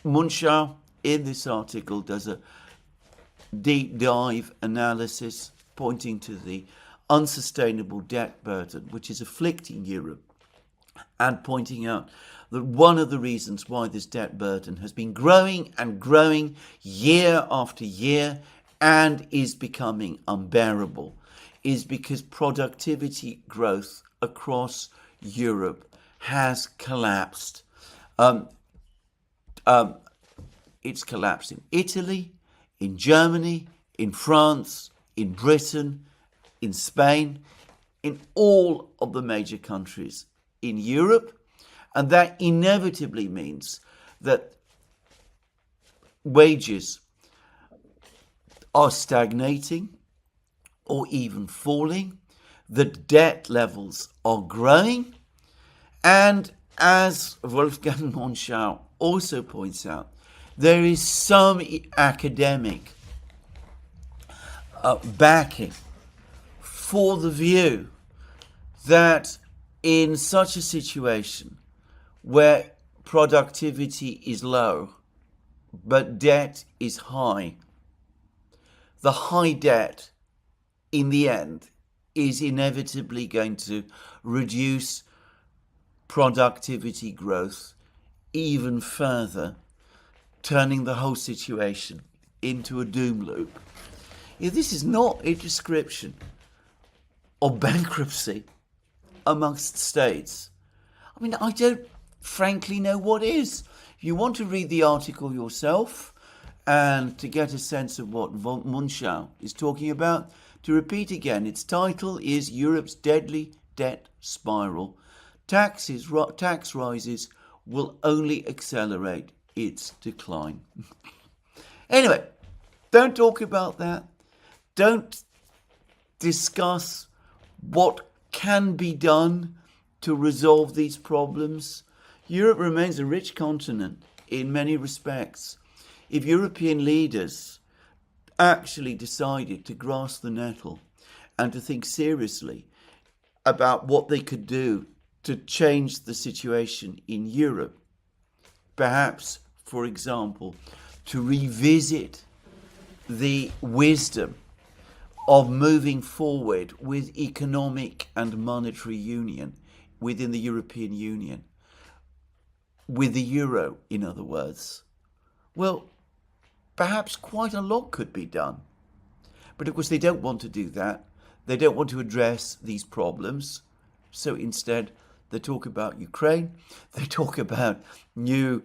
Munchau, in this article, does a deep dive analysis pointing to the unsustainable debt burden which is afflicting Europe, and pointing out that one of the reasons why this debt burden has been growing and growing year after year and is becoming unbearable is because productivity growth across Europe has collapsed. It's collapsed in Italy, in Germany, in France, in Britain, in Spain, in all of the major countries in Europe. And that inevitably means that wages are stagnating or even falling, that debt levels are growing, and as Wolfgang Munchau also points out, there is some academic backing for the view that in such a situation where productivity is low but debt is high, the high debt in the end is inevitably going to reduce productivity growth even further, turning the whole situation into a doom loop. This is not a description of bankruptcy amongst states. I mean, I don't frankly know what is. If you want to read the article yourself and to get a sense of what Munchau is talking about, to repeat again, its title is Europe's Deadly Debt Spiral. Tax rises will only accelerate its decline. Anyway, don't talk about that. Don't discuss what can be done to resolve these problems. Europe remains a rich continent in many respects. If European leaders actually decided to grasp the nettle and to think seriously about what they could do to change the situation in Europe, perhaps, for example, to revisit the wisdom of moving forward with economic and monetary union within the European Union, with the euro, in other words, well, perhaps quite a lot could be done. But of course they don't want to do that. They don't want to address these problems. So instead they talk about Ukraine. They talk about new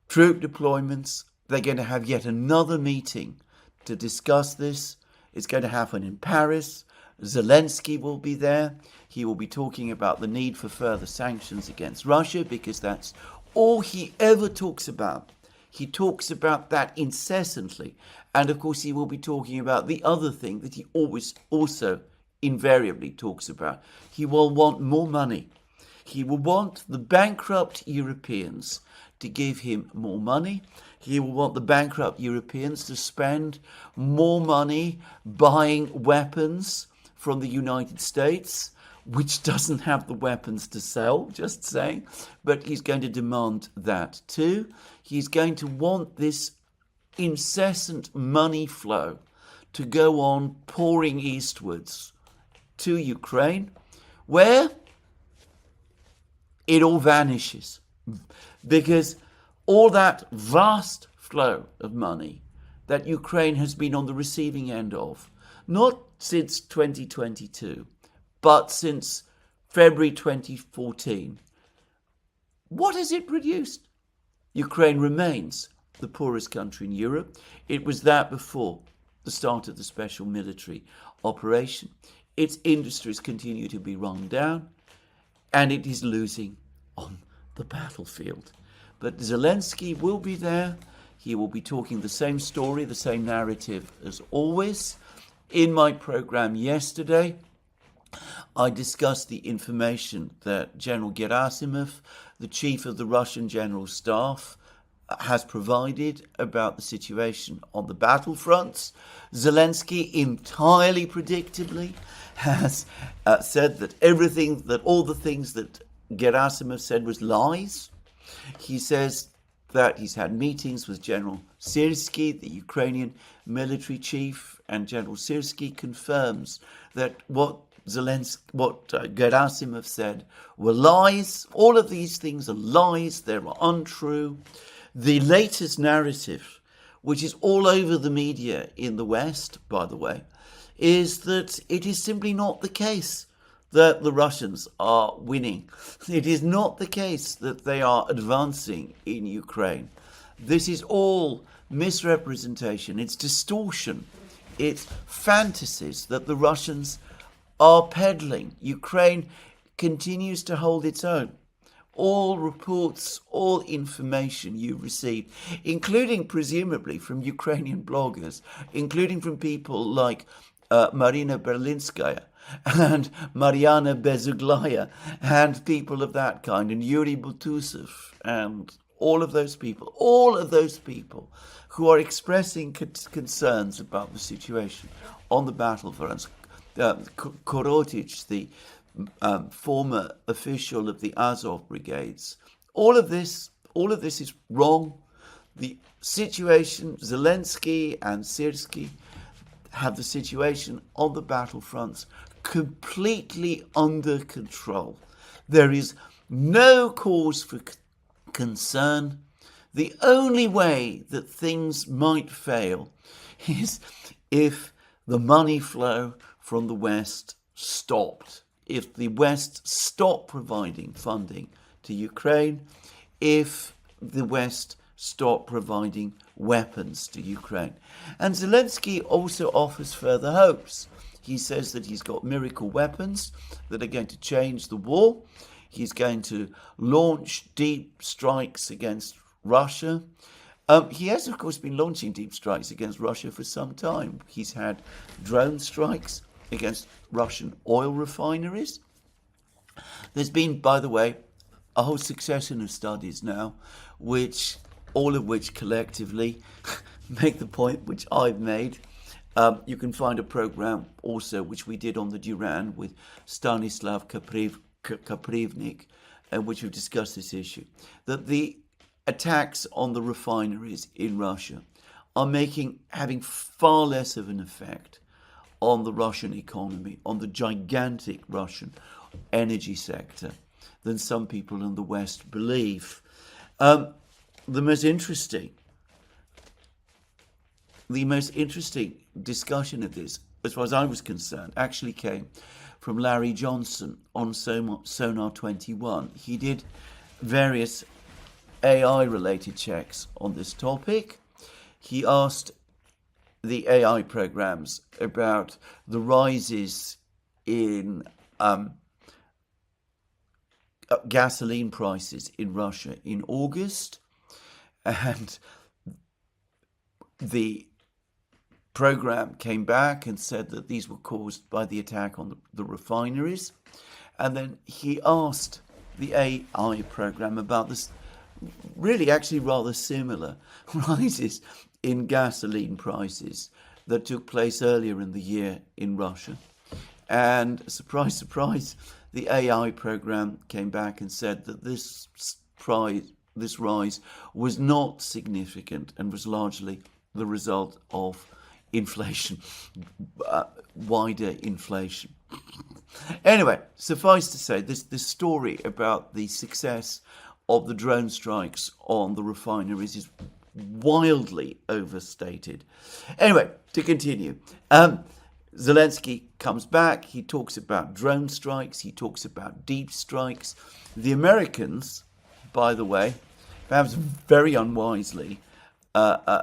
troop deployments. They're going to have yet another meeting to discuss this. It's going to happen in Paris. Zelensky will be there. He will be talking about the need for further sanctions against Russia because that's all he ever talks about. He talks about that incessantly. And of course, he will be talking about the other thing that he always also invariably talks about. He will want more money. He will want the bankrupt Europeans to give him more money. He will want the bankrupt Europeans to spend more money buying weapons from the United States, which doesn't have the weapons to sell, just saying. But he's going to demand that too. He's going to want this incessant money flow to go on pouring eastwards to Ukraine, where it all vanishes. Because all that vast flow of money that Ukraine has been on the receiving end of, not since 2022, but since February 2014, what has it produced? Ukraine remains the poorest country in Europe. It was that before the start of the special military operation. Its industries continue to be run down, and it is losing on the battlefield. But Zelensky will be there. He will be talking the same story, the same narrative as always. In my program yesterday, I discussed the information that General Gerasimov, the chief of the Russian General Staff, has provided about the situation on the battlefronts. Zelensky, entirely predictably, has said that all the things that Gerasimov said was lies. He says that he's had meetings with General Syrsky, the Ukrainian military chief, and General Syrsky confirms that what Gerasimov said were lies. All of these things are lies. They are untrue. The latest narrative, which is all over the media in the West, by the way, is that it is simply not the case that the Russians are winning. It is not the case that they are advancing in Ukraine. This is all misrepresentation. It's distortion. It's fantasies that the Russians are peddling. Ukraine continues to hold its own. All reports, all information you receive, including presumably from Ukrainian bloggers, including from people like Marina Berlinskaya and Mariana Bezuglaya and people of that kind, and Yuri Butusov, and all of those people who are expressing concerns about the situation on the battlefronts. Korotich, the former official of the Azov brigades. All of this is wrong. The situation, Zelensky and Syrsky have the situation on the battlefronts completely under control. There is no cause for concern. The only way that things might fail is if the money flow from the West stopped. If the West stopped providing funding to Ukraine, if the West stopped providing weapons to Ukraine. And Zelensky also offers further hopes. He says that he's got miracle weapons that are going to change the war. He's going to launch deep strikes against Russia. He has, of course, been launching deep strikes against Russia for some time. He's had drone strikes against Russian oil refineries. There's been, by the way, a whole succession of studies now, all of which collectively make the point which I've made. You can find a program also which we did on the Duran with Stanislav Kaprivnik, which we've discussed this issue, that the attacks on the refineries in Russia are having far less of an effect on the Russian economy, on the gigantic Russian energy sector, than some people in the West believe. The most interesting discussion of this, as far as I was concerned, actually came from Larry Johnson on Sonar 21. He did various AI-related checks on this topic. He asked the AI programs about the rises in gasoline prices in Russia in August, and the program came back and said that these were caused by the attack on the refineries. And then he asked the AI program about this really actually rather similar rises in gasoline prices that took place earlier in the year in Russia. And surprise, surprise, the AI program came back and said that this rise was not significant and was largely the result of inflation, wider inflation. Anyway, suffice to say, this story about the success of the drone strikes on the refineries is wildly overstated. Anyway, to continue. Zelensky comes back. He talks about drone strikes. He talks about deep strikes. The Americans, by the way, perhaps very unwisely,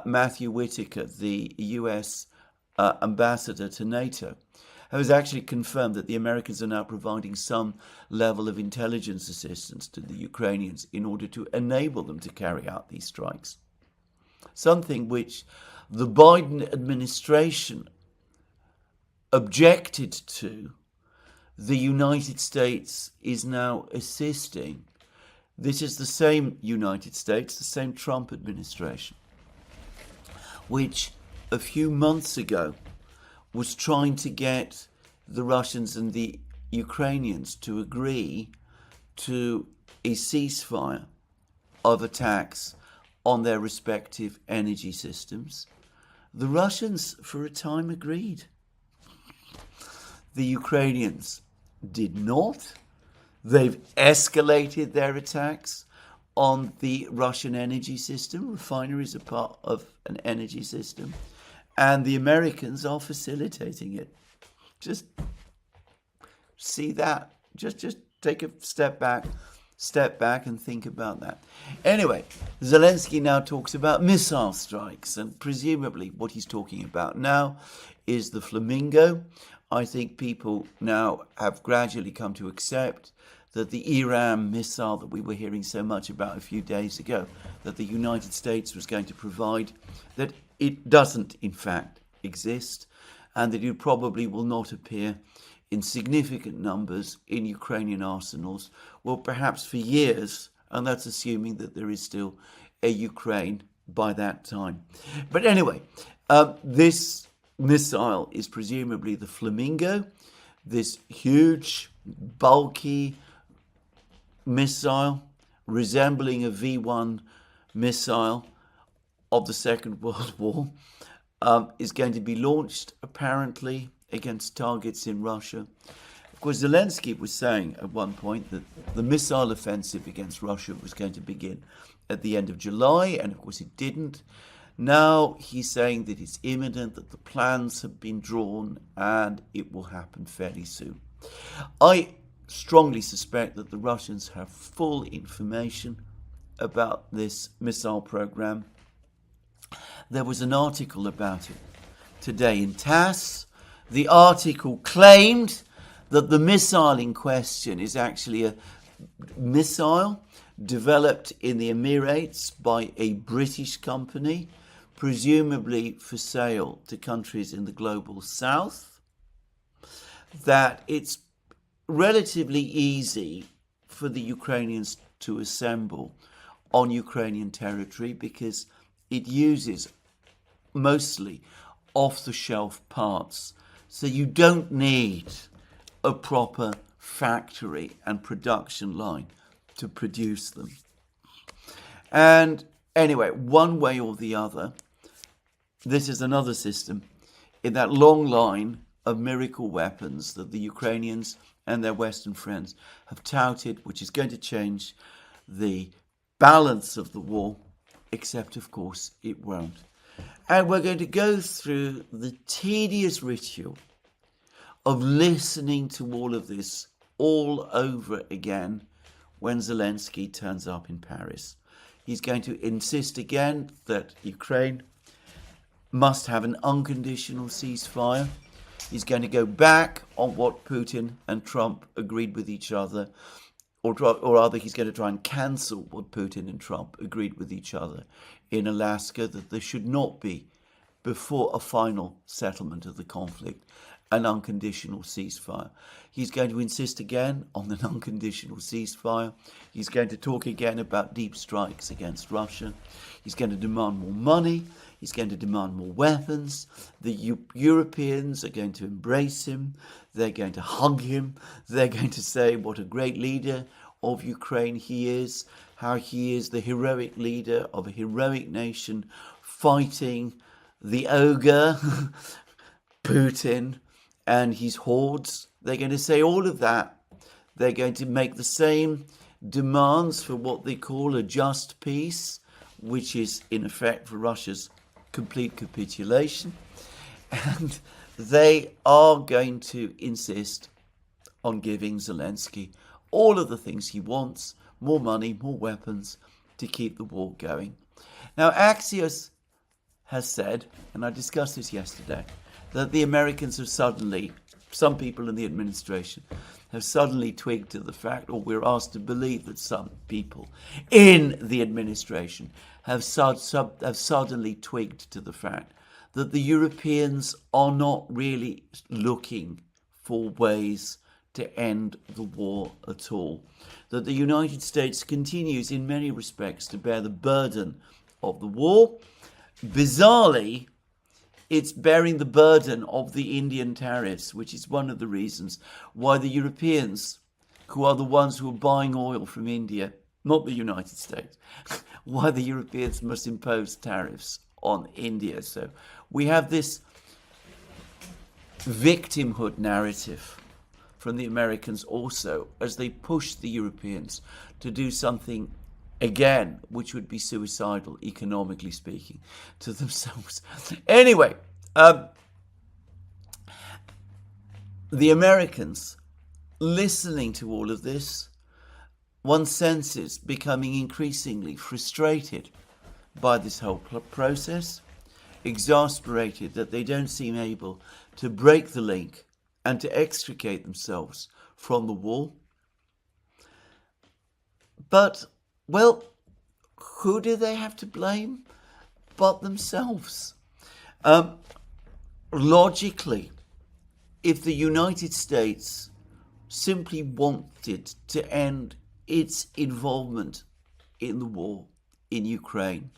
Matthew Whitaker, the US ambassador to NATO, has actually confirmed that the Americans are now providing some level of intelligence assistance to the Ukrainians in order to enable them to carry out these strikes. Something which the Biden administration objected to, the United States is now assisting This is the same United States, the same Trump administration, which a few months ago was trying to get the Russians and the Ukrainians to agree to a ceasefire of attacks on their respective energy systems. The Russians, for a time, agreed. The Ukrainians did not. They've escalated their attacks on the Russian energy system. Refineries are part of an energy system. And the Americans are facilitating it. Just see that. Just take a step back and think about that. Anyway, Zelensky now talks about missile strikes, and presumably what he's talking about now is the Flamingo. I think people now have gradually come to accept that the Iran missile that we were hearing so much about a few days ago, that the United States was going to provide, that it doesn't in fact exist, and that it probably will not appear in significant numbers in Ukrainian arsenals, well, perhaps for years, and that's assuming that there is still a Ukraine by that time. But anyway, this missile is presumably the Flamingo, this huge, bulky missile resembling a V1 missile of the Second World War, is going to be launched apparently against targets in Russia. Of course, Zelensky was saying at one point that the missile offensive against Russia was going to begin at the end of July, and of course it didn't. Now he's saying that it's imminent, that the plans have been drawn, and it will happen fairly soon. I strongly suspect that the Russians have full information about this missile program. There was an article about it today in TASS. The article claimed that the missile in question is actually a missile developed in the Emirates by a British company, presumably for sale to countries in the global south, that it's relatively easy for the Ukrainians to assemble on Ukrainian territory because it uses mostly off-the-shelf parts. So you don't need a proper factory and production line to produce them. And anyway, one way or the other, this is another system in that long line of miracle weapons that the Ukrainians and their Western friends have touted, which is going to change the balance of the war, except, of course, it won't. And we're going to go through the tedious ritual of listening to all of this all over again when Zelensky turns up in Paris. He's going to insist again that Ukraine must have an unconditional ceasefire. He's going to go back on what Putin and Trump agreed with each other, or rather he's going to try and cancel what Putin and Trump agreed with each other in Alaska, that there should not be, before a final settlement of the conflict, an unconditional ceasefire. He's going to insist again on an unconditional ceasefire. He's going to talk again about deep strikes against Russia. He's going to demand more money. He's going to demand more weapons. The Europeans are going to embrace him. They're going to hug him. They're going to say what a great leader of Ukraine he is, how he is the heroic leader of a heroic nation fighting the ogre, Putin, and his hordes. They're going to say all of that. They're going to make the same demands for what they call a just peace, which is in effect for Russia's complete capitulation. And they are going to insist on giving Zelensky all of the things he wants, more money, more weapons, to keep the war going. Now, Axios has said, and I discussed this yesterday, that the Americans have suddenly, some people in the administration, have suddenly twigged to the fact, or we're asked to believe that some people in the administration have suddenly twigged to the fact that the Europeans are not really looking for ways to end the war at all. That the United States continues in many respects to bear the burden of the war. Bizarrely, it's bearing the burden of the Indian tariffs, which is one of the reasons why the Europeans, who are the ones who are buying oil from India, not the United States, why the Europeans must impose tariffs on India. So we have this victimhood narrative from the Americans also, as they push the Europeans to do something again, which would be suicidal, economically speaking, to themselves. Anyway, the Americans, listening to all of this, one senses becoming increasingly frustrated by this whole process, exasperated that they don't seem able to break the link and to extricate themselves from the war. But, well, who do they have to blame but themselves? Logically, if the United States simply wanted to end its involvement in the war in Ukraine,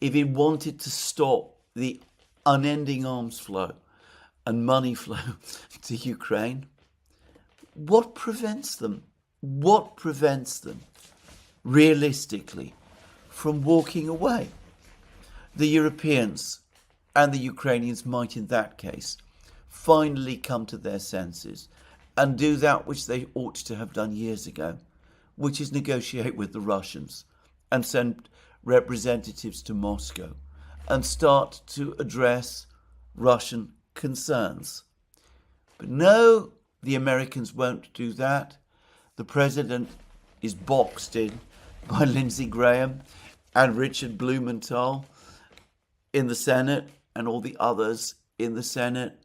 if it wanted to stop the unending arms flow and money flow to Ukraine, what prevents them? What prevents them, realistically, from walking away? The Europeans and the Ukrainians might, in that case, finally come to their senses and do that which they ought to have done years ago, which is negotiate with the Russians and send representatives to Moscow and start to address Russian concerns. But no, the Americans won't do that. The president is boxed in by Lindsey Graham and Richard Blumenthal in the Senate and all the others in the Senate.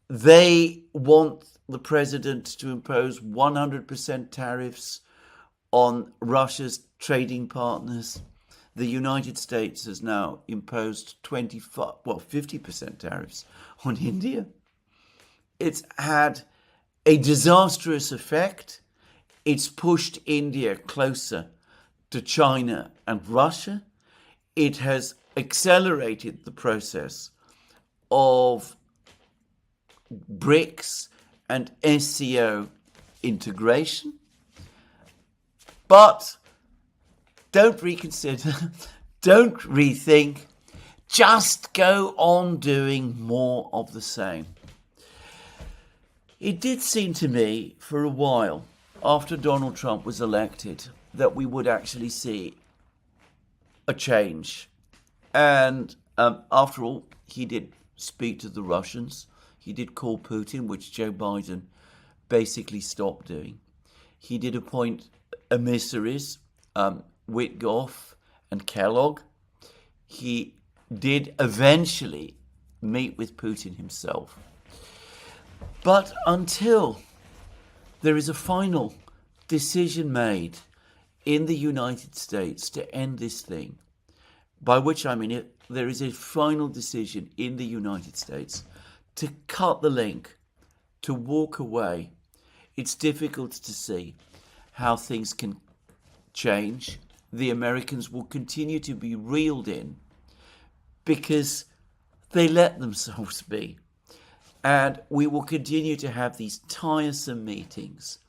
They want the president to impose 100% tariffs on Russia's trading partners. The United States has now imposed 50% tariffs on India. It's had a disastrous effect. It's pushed India closer to China and Russia. It has accelerated the process of BRICS and SCO integration. But don't reconsider, don't rethink, just go on doing more of the same. It did seem to me for a while, after Donald Trump was elected, that we would actually see a change. And after all, he did speak to the Russians. He did call Putin, which Joe Biden basically stopped doing. He did appoint emissaries, Witkoff and Kellogg. He did eventually meet with Putin himself. But until there is a final decision made in the United States to end this thing, by which I mean there is a final decision in the United States to cut the link, to walk away, it's difficult to see how things can change. The Americans will continue to be reeled in because they let themselves be. And we will continue to have these tiresome meetings,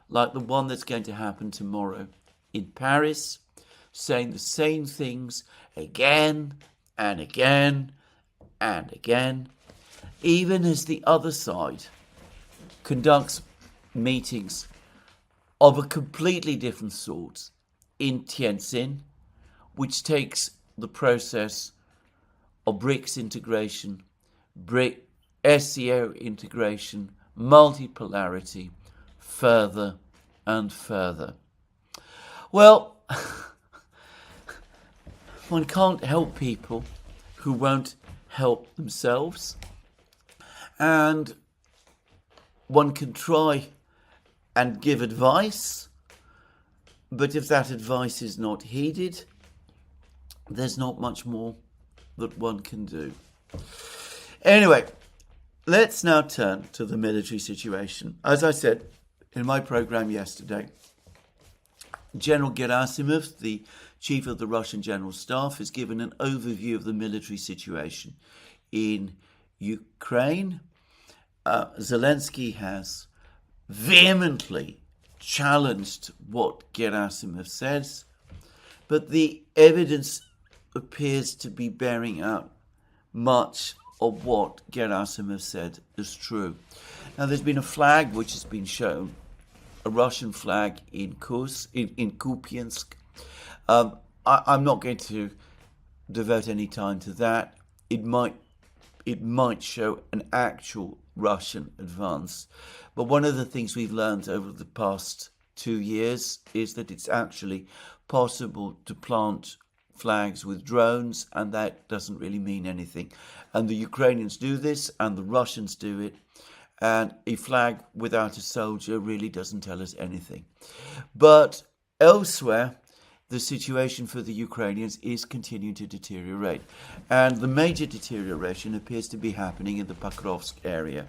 like the one that's going to happen tomorrow in Paris, saying the same things again and again and again, even as the other side conducts meetings of a completely different sort in Tianjin, which takes the process of BRICS integration, SCO integration, multipolarity, further and further. Well, one can't help people who won't help themselves, and one can try and give advice, but if that advice is not heeded, there's not much more that one can do. Anyway, Let's now turn to the military situation. As I said in my program yesterday, General Gerasimov, the chief of the Russian General Staff, has given an overview of the military situation in Ukraine. Zelensky has vehemently challenged what Gerasimov says, but the evidence appears to be bearing out much of what Gerasimov said is true. Now, there's been a flag which has been shown, a Russian flag in Kupiansk. I'm not going to devote any time to that. It might show an actual Russian advance. But one of the things we've learned over the past 2 years is that it's actually possible to plant flags with drones, and that doesn't really mean anything. And the Ukrainians do this, and the Russians do it. And a flag without a soldier really doesn't tell us anything. But elsewhere, the situation for the Ukrainians is continuing to deteriorate. And the major deterioration appears to be happening in the Pakovsk area.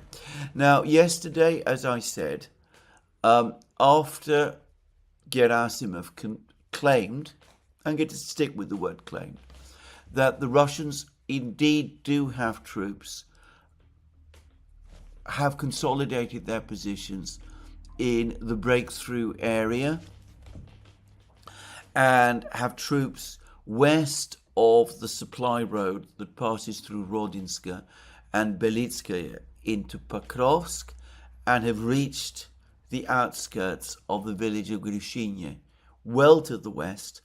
Now, yesterday, as I said, after Gerasimov claimed, I'm going to stick with the word claimed, that the Russians indeed do have troops, have consolidated their positions in the breakthrough area, and have troops west of the supply road that passes through Rodinska and Belitskaya into Pakovsk, and have reached the outskirts of the village of Grushinya, well to the west,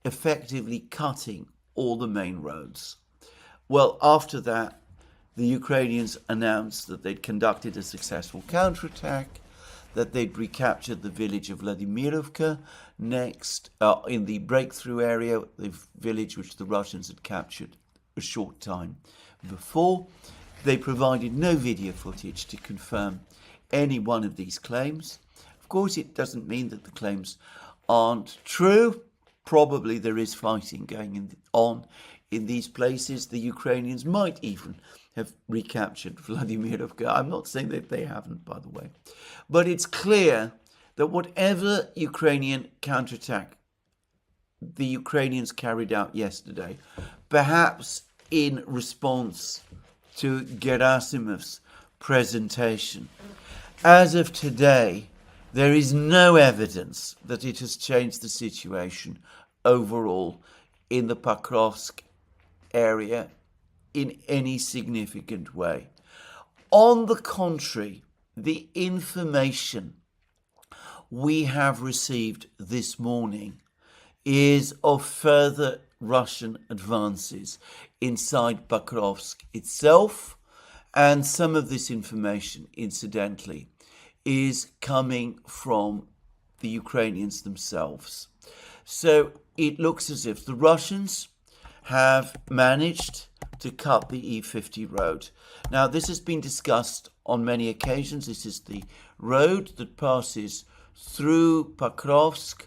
effectively cutting all the main roads. Well, after that, the Ukrainians announced that they'd conducted a successful counterattack, that they'd recaptured the village of Vladimirovka next in the breakthrough area, the village which the Russians had captured a short time before. They provided no video footage to confirm any one of these claims. Of course, it doesn't mean that the claims aren't true. Probably there is fighting going on in these places. The Ukrainians might even have recaptured Vladimirovka. I'm not saying that they haven't, by the way. But it's clear that whatever Ukrainian counterattack the Ukrainians carried out yesterday, perhaps in response to Gerasimov's presentation, as of today, there is no evidence that it has changed the situation overall in the Pakovsk area in any significant way. On the contrary, the information we have received this morning is of further Russian advances inside Pakovsk itself, and some of this information, incidentally, is coming from the Ukrainians themselves. So it looks as if the Russians have managed to cut the E50 road. Now, this has been discussed on many occasions. This is the road that passes through Pakovsk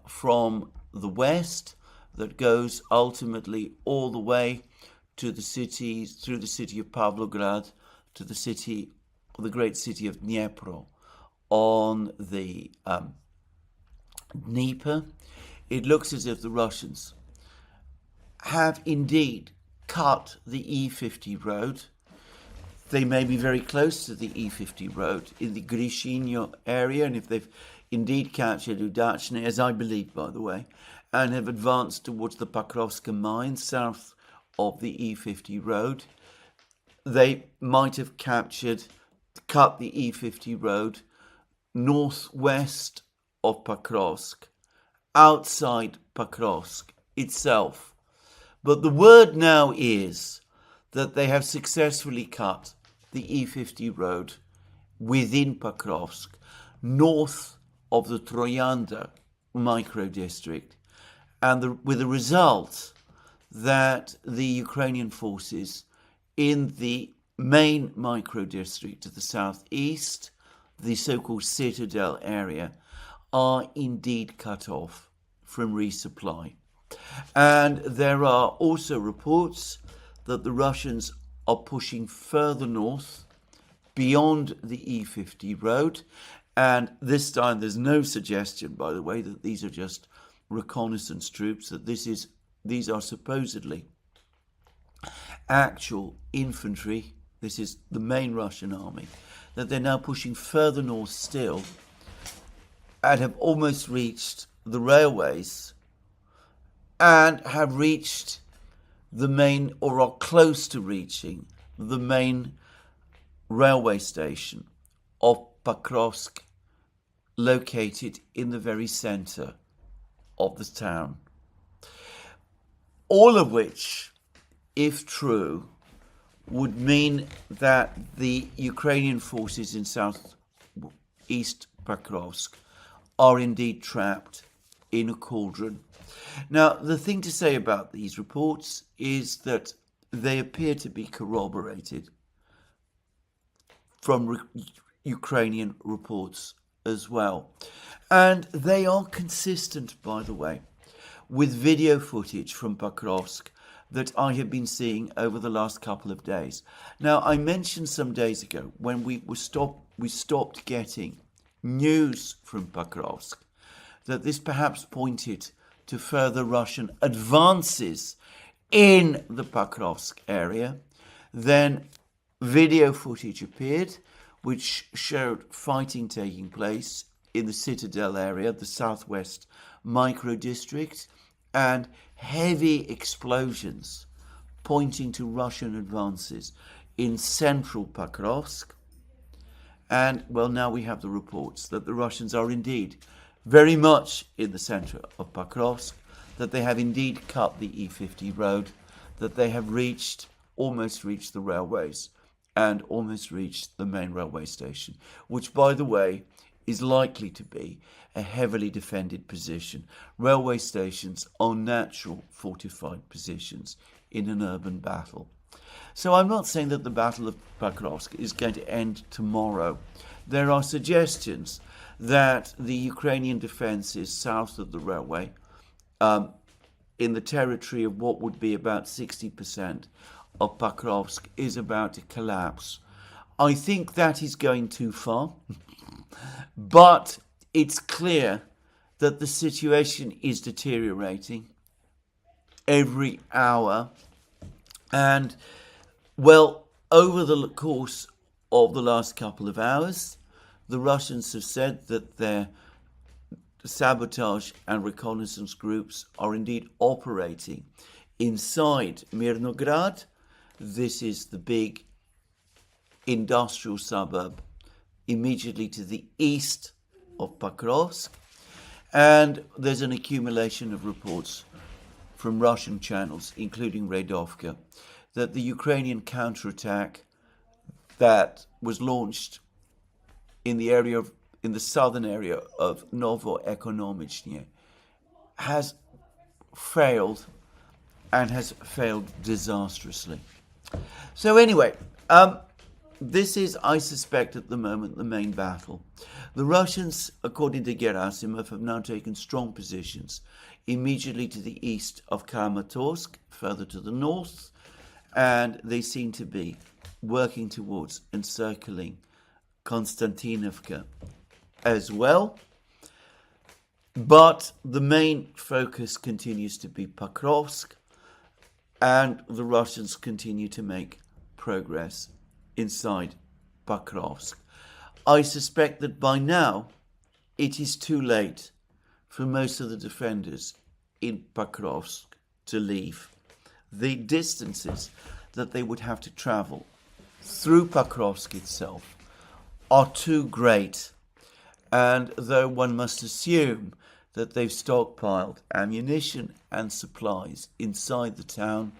from the west, that goes ultimately all the way to the city, through the city of Pavlograd, to the great city of Dnipro on the Dnieper. It looks as if the Russians have indeed cut the E50 road. They may be very close to the E50 road in the Grushinya area, and if they've indeed captured Udachne, as I believe, by the way, and have advanced towards the Pakrovska mine south of the E50 road, they might have cut the E50 road northwest of Pakrovsk, outside Pakrovsk itself. But the word now is that they have successfully cut the E50 road within Pakrovsk, north of the Troyanda micro-district, and with the result that the Ukrainian forces in the main micro-district to the southeast, the so-called Citadel area, are indeed cut off from resupply. And there are also reports that the Russians are pushing further north beyond the E50 road. And this time there's no suggestion, by the way, that these are just reconnaissance troops, that these are supposedly actual infantry. This is the main Russian army, that they're now pushing further north still and have almost reached the railways and have reached the main, or are close to reaching, the main railway station of Pakovsk, located in the very centre of the town. All of which, if true, would mean that the Ukrainian forces in southeast Pakovsk are indeed trapped in a cauldron. Now, the thing to say about these reports is that they appear to be corroborated from Ukrainian reports as well. And they are consistent, by the way, with video footage from Pakovsk that I have been seeing over the last couple of days. Now, I mentioned some days ago when we stopped getting news from Pakovsk that this perhaps pointed to further Russian advances in the Pakovsk area. Then video footage appeared which showed fighting taking place in the Citadel area, the southwest micro-district, and heavy explosions pointing to Russian advances in central Pakovsk. And, well, now we have the reports that the Russians are indeed very much in the centre of Pakovsk, that they have indeed cut the E50 road, that they have almost reached the railways and almost reached the main railway station, which, by the way, is likely to be a heavily defended position. Railway stations are natural fortified positions in an urban battle. So I'm not saying that the Battle of Pakovsk is going to end tomorrow. There are suggestions that the Ukrainian defences south of the railway, in the territory of what would be about 60% of Pakovsk, is about to collapse. I think that is going too far, but it's clear that the situation is deteriorating every hour. And, well, over the course of the last couple of hours, the Russians have said that their sabotage and reconnaissance groups are indeed operating inside Mirnograd. This is the big industrial suburb immediately to the east of Pakovsk. And there's an accumulation of reports from Russian channels, including Redovka, that the Ukrainian counterattack that was launched in the southern area of Novoekonomichny has failed, and has failed disastrously. So anyway, this is, I suspect, at the moment, the main battle. The Russians, according to Gerasimov, have now taken strong positions immediately to the east of Kramatorsk, further to the north, and they seem to be working towards encircling Konstantinovka as well. But the main focus continues to be Pakovsk, and the Russians continue to make progress inside Pakovsk. I suspect that by now it is too late for most of the defenders in Pakovsk to leave. The distances that they would have to travel through Pakovsk itself are too great, and though one must assume that they've stockpiled ammunition and supplies inside the town,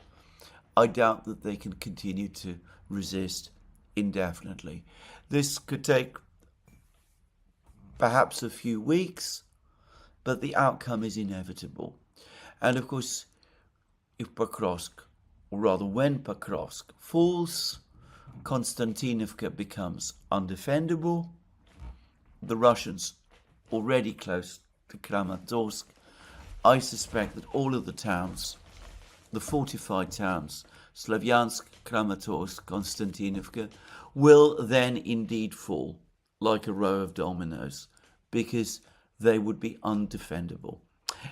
I doubt that they can continue to resist indefinitely. This could take perhaps a few weeks, but the outcome is inevitable. And of course, if Pakovsk, or rather when Pakovsk falls, Konstantinovka becomes undefendable. The Russians already close to Kramatorsk. I suspect that all of the towns the fortified towns, Slavyansk, Kramatorsk, Konstantinovka, will then indeed fall like a row of dominoes because they would be undefendable.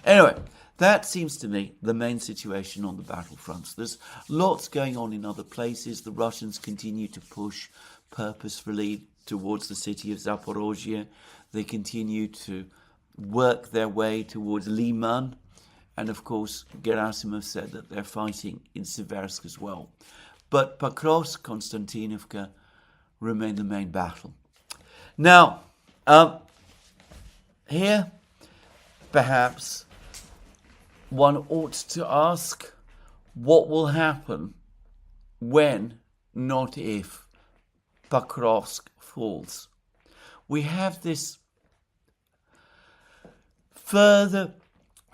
Anyway, that seems to me the main situation on the battlefronts. There's lots going on in other places. The Russians continue to push purposefully towards the city of Zaporozhye. They continue to work their way towards Liman. And of course, Gerasimov said that they're fighting in Seversk as well. But Pakovsk, Konstantinovka remain the main battle. Now, here, perhaps, one ought to ask what will happen when, not if, Pakovsk falls. We have this further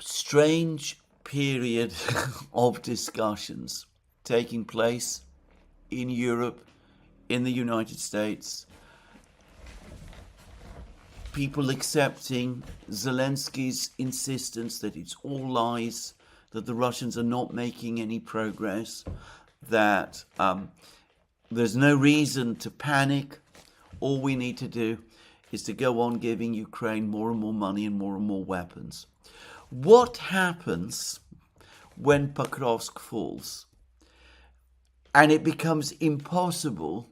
strange period of discussions taking place in Europe, in the United States. People accepting Zelensky's insistence that it's all lies, that the Russians are not making any progress, that there's no reason to panic. All we need to do is to go on giving Ukraine more and more money and more weapons. What happens when Pakovsk falls and it becomes impossible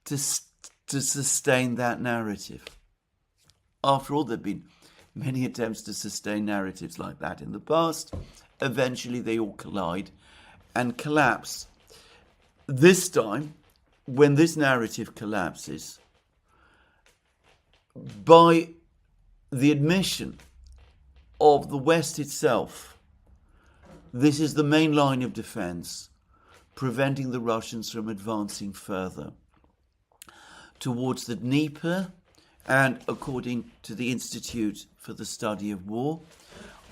to sustain that narrative? After all, there have been many attempts to sustain narratives like that in the past. Eventually, they all collide and collapse. This time, when this narrative collapses, by the admission of the West itself, this is the main line of defense, preventing the Russians from advancing further towards the Dnieper, and according to the Institute for the Study of War,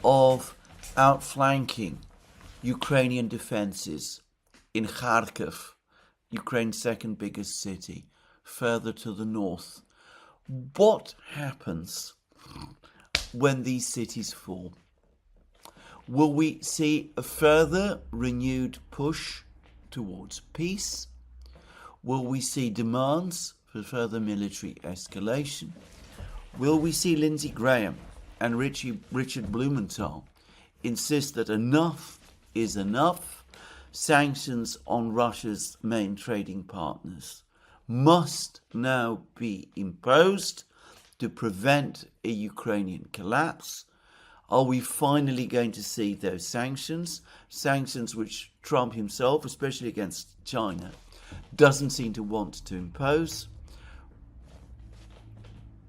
of outflanking Ukrainian defenses in Kharkiv, Ukraine's second biggest city, further to the north. What happens when these cities fall? Will we see a further renewed push towards peace? Will we see demands for further military escalation? Will we see Lindsey Graham and Richard Blumenthal insist that enough is enough? Sanctions on Russia's main trading partners must now be imposed to prevent a Ukrainian collapse. Are we finally going to see those sanctions? Sanctions which Trump himself, especially against China, doesn't seem to want to impose.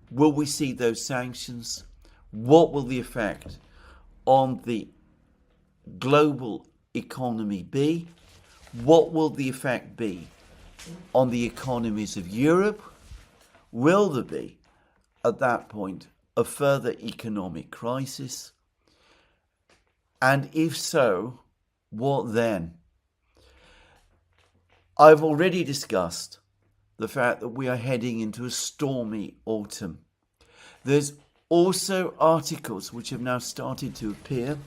Will we see those sanctions? What will the effect on the global economy be? What will the effect be on the economies of Europe? Will there be, at that point, a further economic crisis? And if so, what then? I've already discussed the fact that we are heading into a stormy autumn. There's also articles which have now started to appear,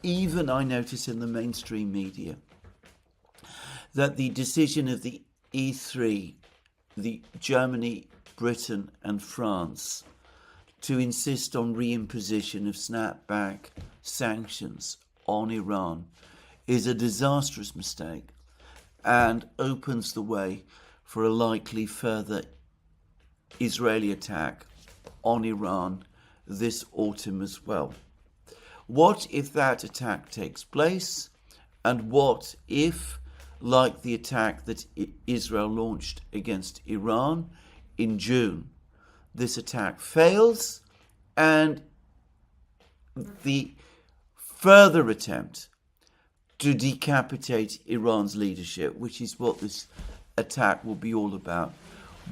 even I notice in the mainstream media, that the decision of the E3, the Germany, Britain and France, to insist on reimposition of snapback sanctions on Iran is a disastrous mistake and opens the way for a likely further Israeli attack on Iran this autumn as well. What if that attack takes place? And what if, like the attack that Israel launched against Iran in June, this attack fails and the further attempt to decapitate Iran's leadership, which is what this attack will be all about?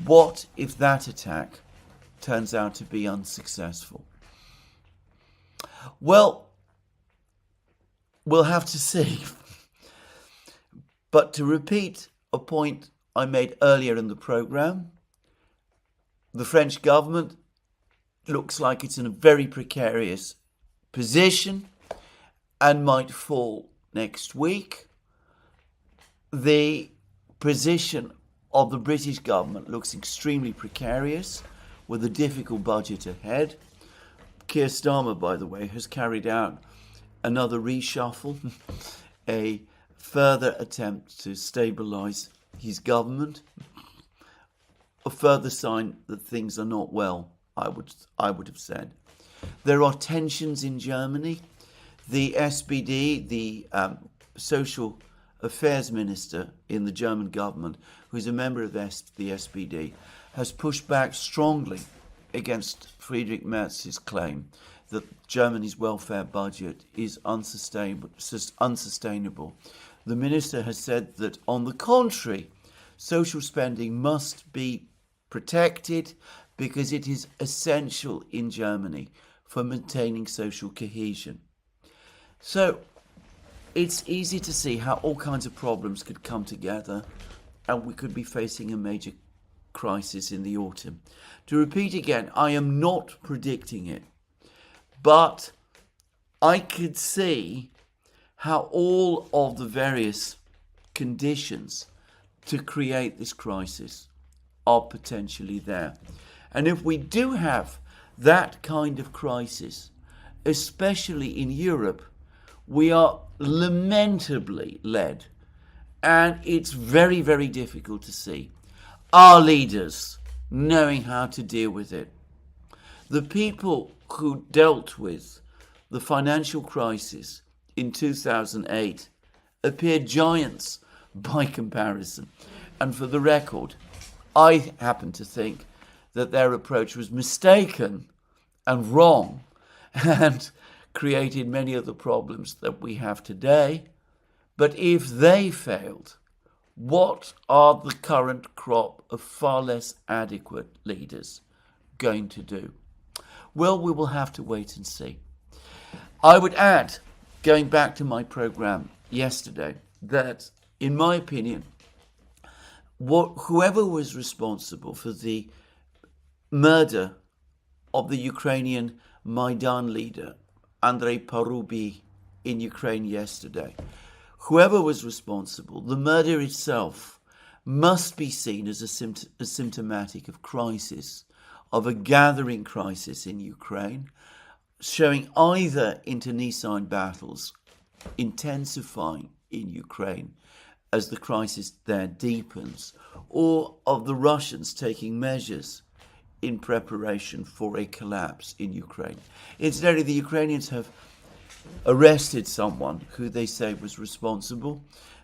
What if that attack turns out to be unsuccessful? Well, we'll have to see. But to repeat a point I made earlier in the program, the French government looks like it's in a very precarious position and might fall next week. The position of the British government looks extremely precarious, with a difficult budget ahead. Keir Starmer, by the way, has carried out another reshuffle, a further attempt to stabilise his government, a further sign that things are not well, I would have said. There are tensions in Germany. The SPD, the social affairs minister in the German government, who is a member of the SPD, has pushed back strongly against Friedrich Merz's claim that Germany's welfare budget is unsustainable. The minister has said that, on the contrary, social spending must be protected because it is essential in Germany for maintaining social cohesion. So it's easy to see how all kinds of problems could come together and we could be facing a major crisis in the autumn. To repeat again, I am not predicting it, but I could see how all of the various conditions to create this crisis are potentially there. And if we do have that kind of crisis, especially in Europe, we are lamentably led, and it's very, very difficult to see our leaders knowing how to deal with it. The people who dealt with the financial crisis in 2008 appeared giants by comparison. And for the record, I happen to think that their approach was mistaken and wrong and created many of the problems that we have today. But if they failed, what are the current crop of far less adequate leaders going to do? Well, we will have to wait and see. I would add, going back to my program yesterday, that in my opinion, whoever was responsible for the murder of the Ukrainian Maidan leader, Andrei Parubiy, in Ukraine yesterday, whoever was responsible, the murder itself must be seen as a symptomatic of crisis, of a gathering crisis in Ukraine, showing either internecine battles intensifying in Ukraine as the crisis there deepens, or of the Russians taking measures in preparation for a collapse in Ukraine. Incidentally, the Ukrainians have arrested someone who they say was responsible.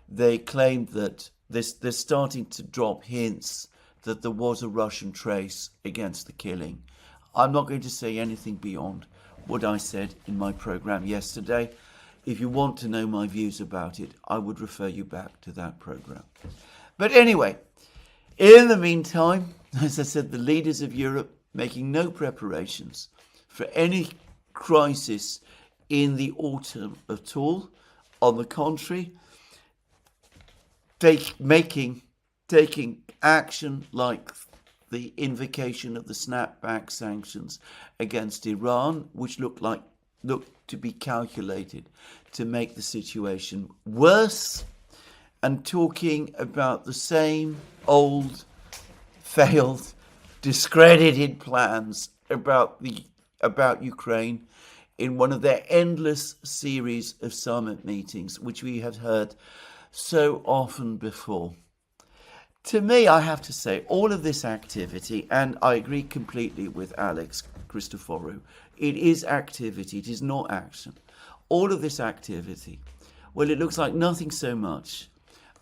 They claimed that they're starting to drop hints that there was a Russian trace against the killing. I'm not going to say anything beyond what I said in my program yesterday. If you want to know my views about it, I would refer you back to that program. But anyway, in the meantime, as I said, the leaders of Europe making no preparations for any crisis in the autumn at all. On the contrary, taking action like the invocation of the snapback sanctions against Iran, which looked to be calculated to make the situation worse, and talking about the same old, failed, discredited plans about Ukraine in one of their endless series of summit meetings, which we have heard so often before. To me, I have to say, all of this activity, and I agree completely with Alex Christoforou, it is activity, it is not action. All of this activity, well, it looks like nothing so much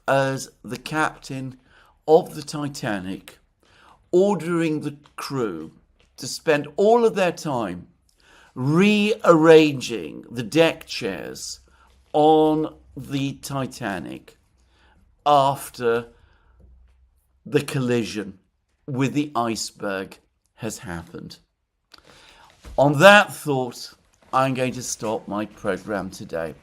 as the captain of the Titanic ordering the crew to spend all of their time rearranging the deck chairs on the Titanic after the collision with the iceberg has happened. On that thought, I'm going to stop my program today.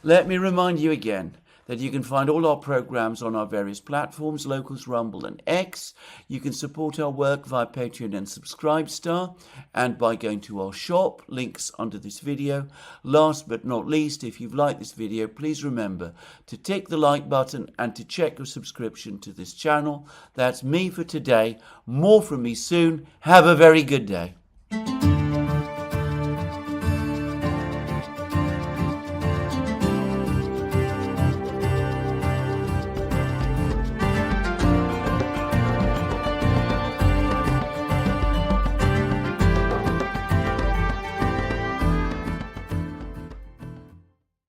Let me remind you again that you can find all our programs on our various platforms, Locals, Rumble and X. You can support our work via Patreon and Subscribestar and by going to our shop, links under this video. Last but not least, if you've liked this video, please remember to tick the like button and to check your subscription to this channel. That's me for today. More from me soon. Have a very good day.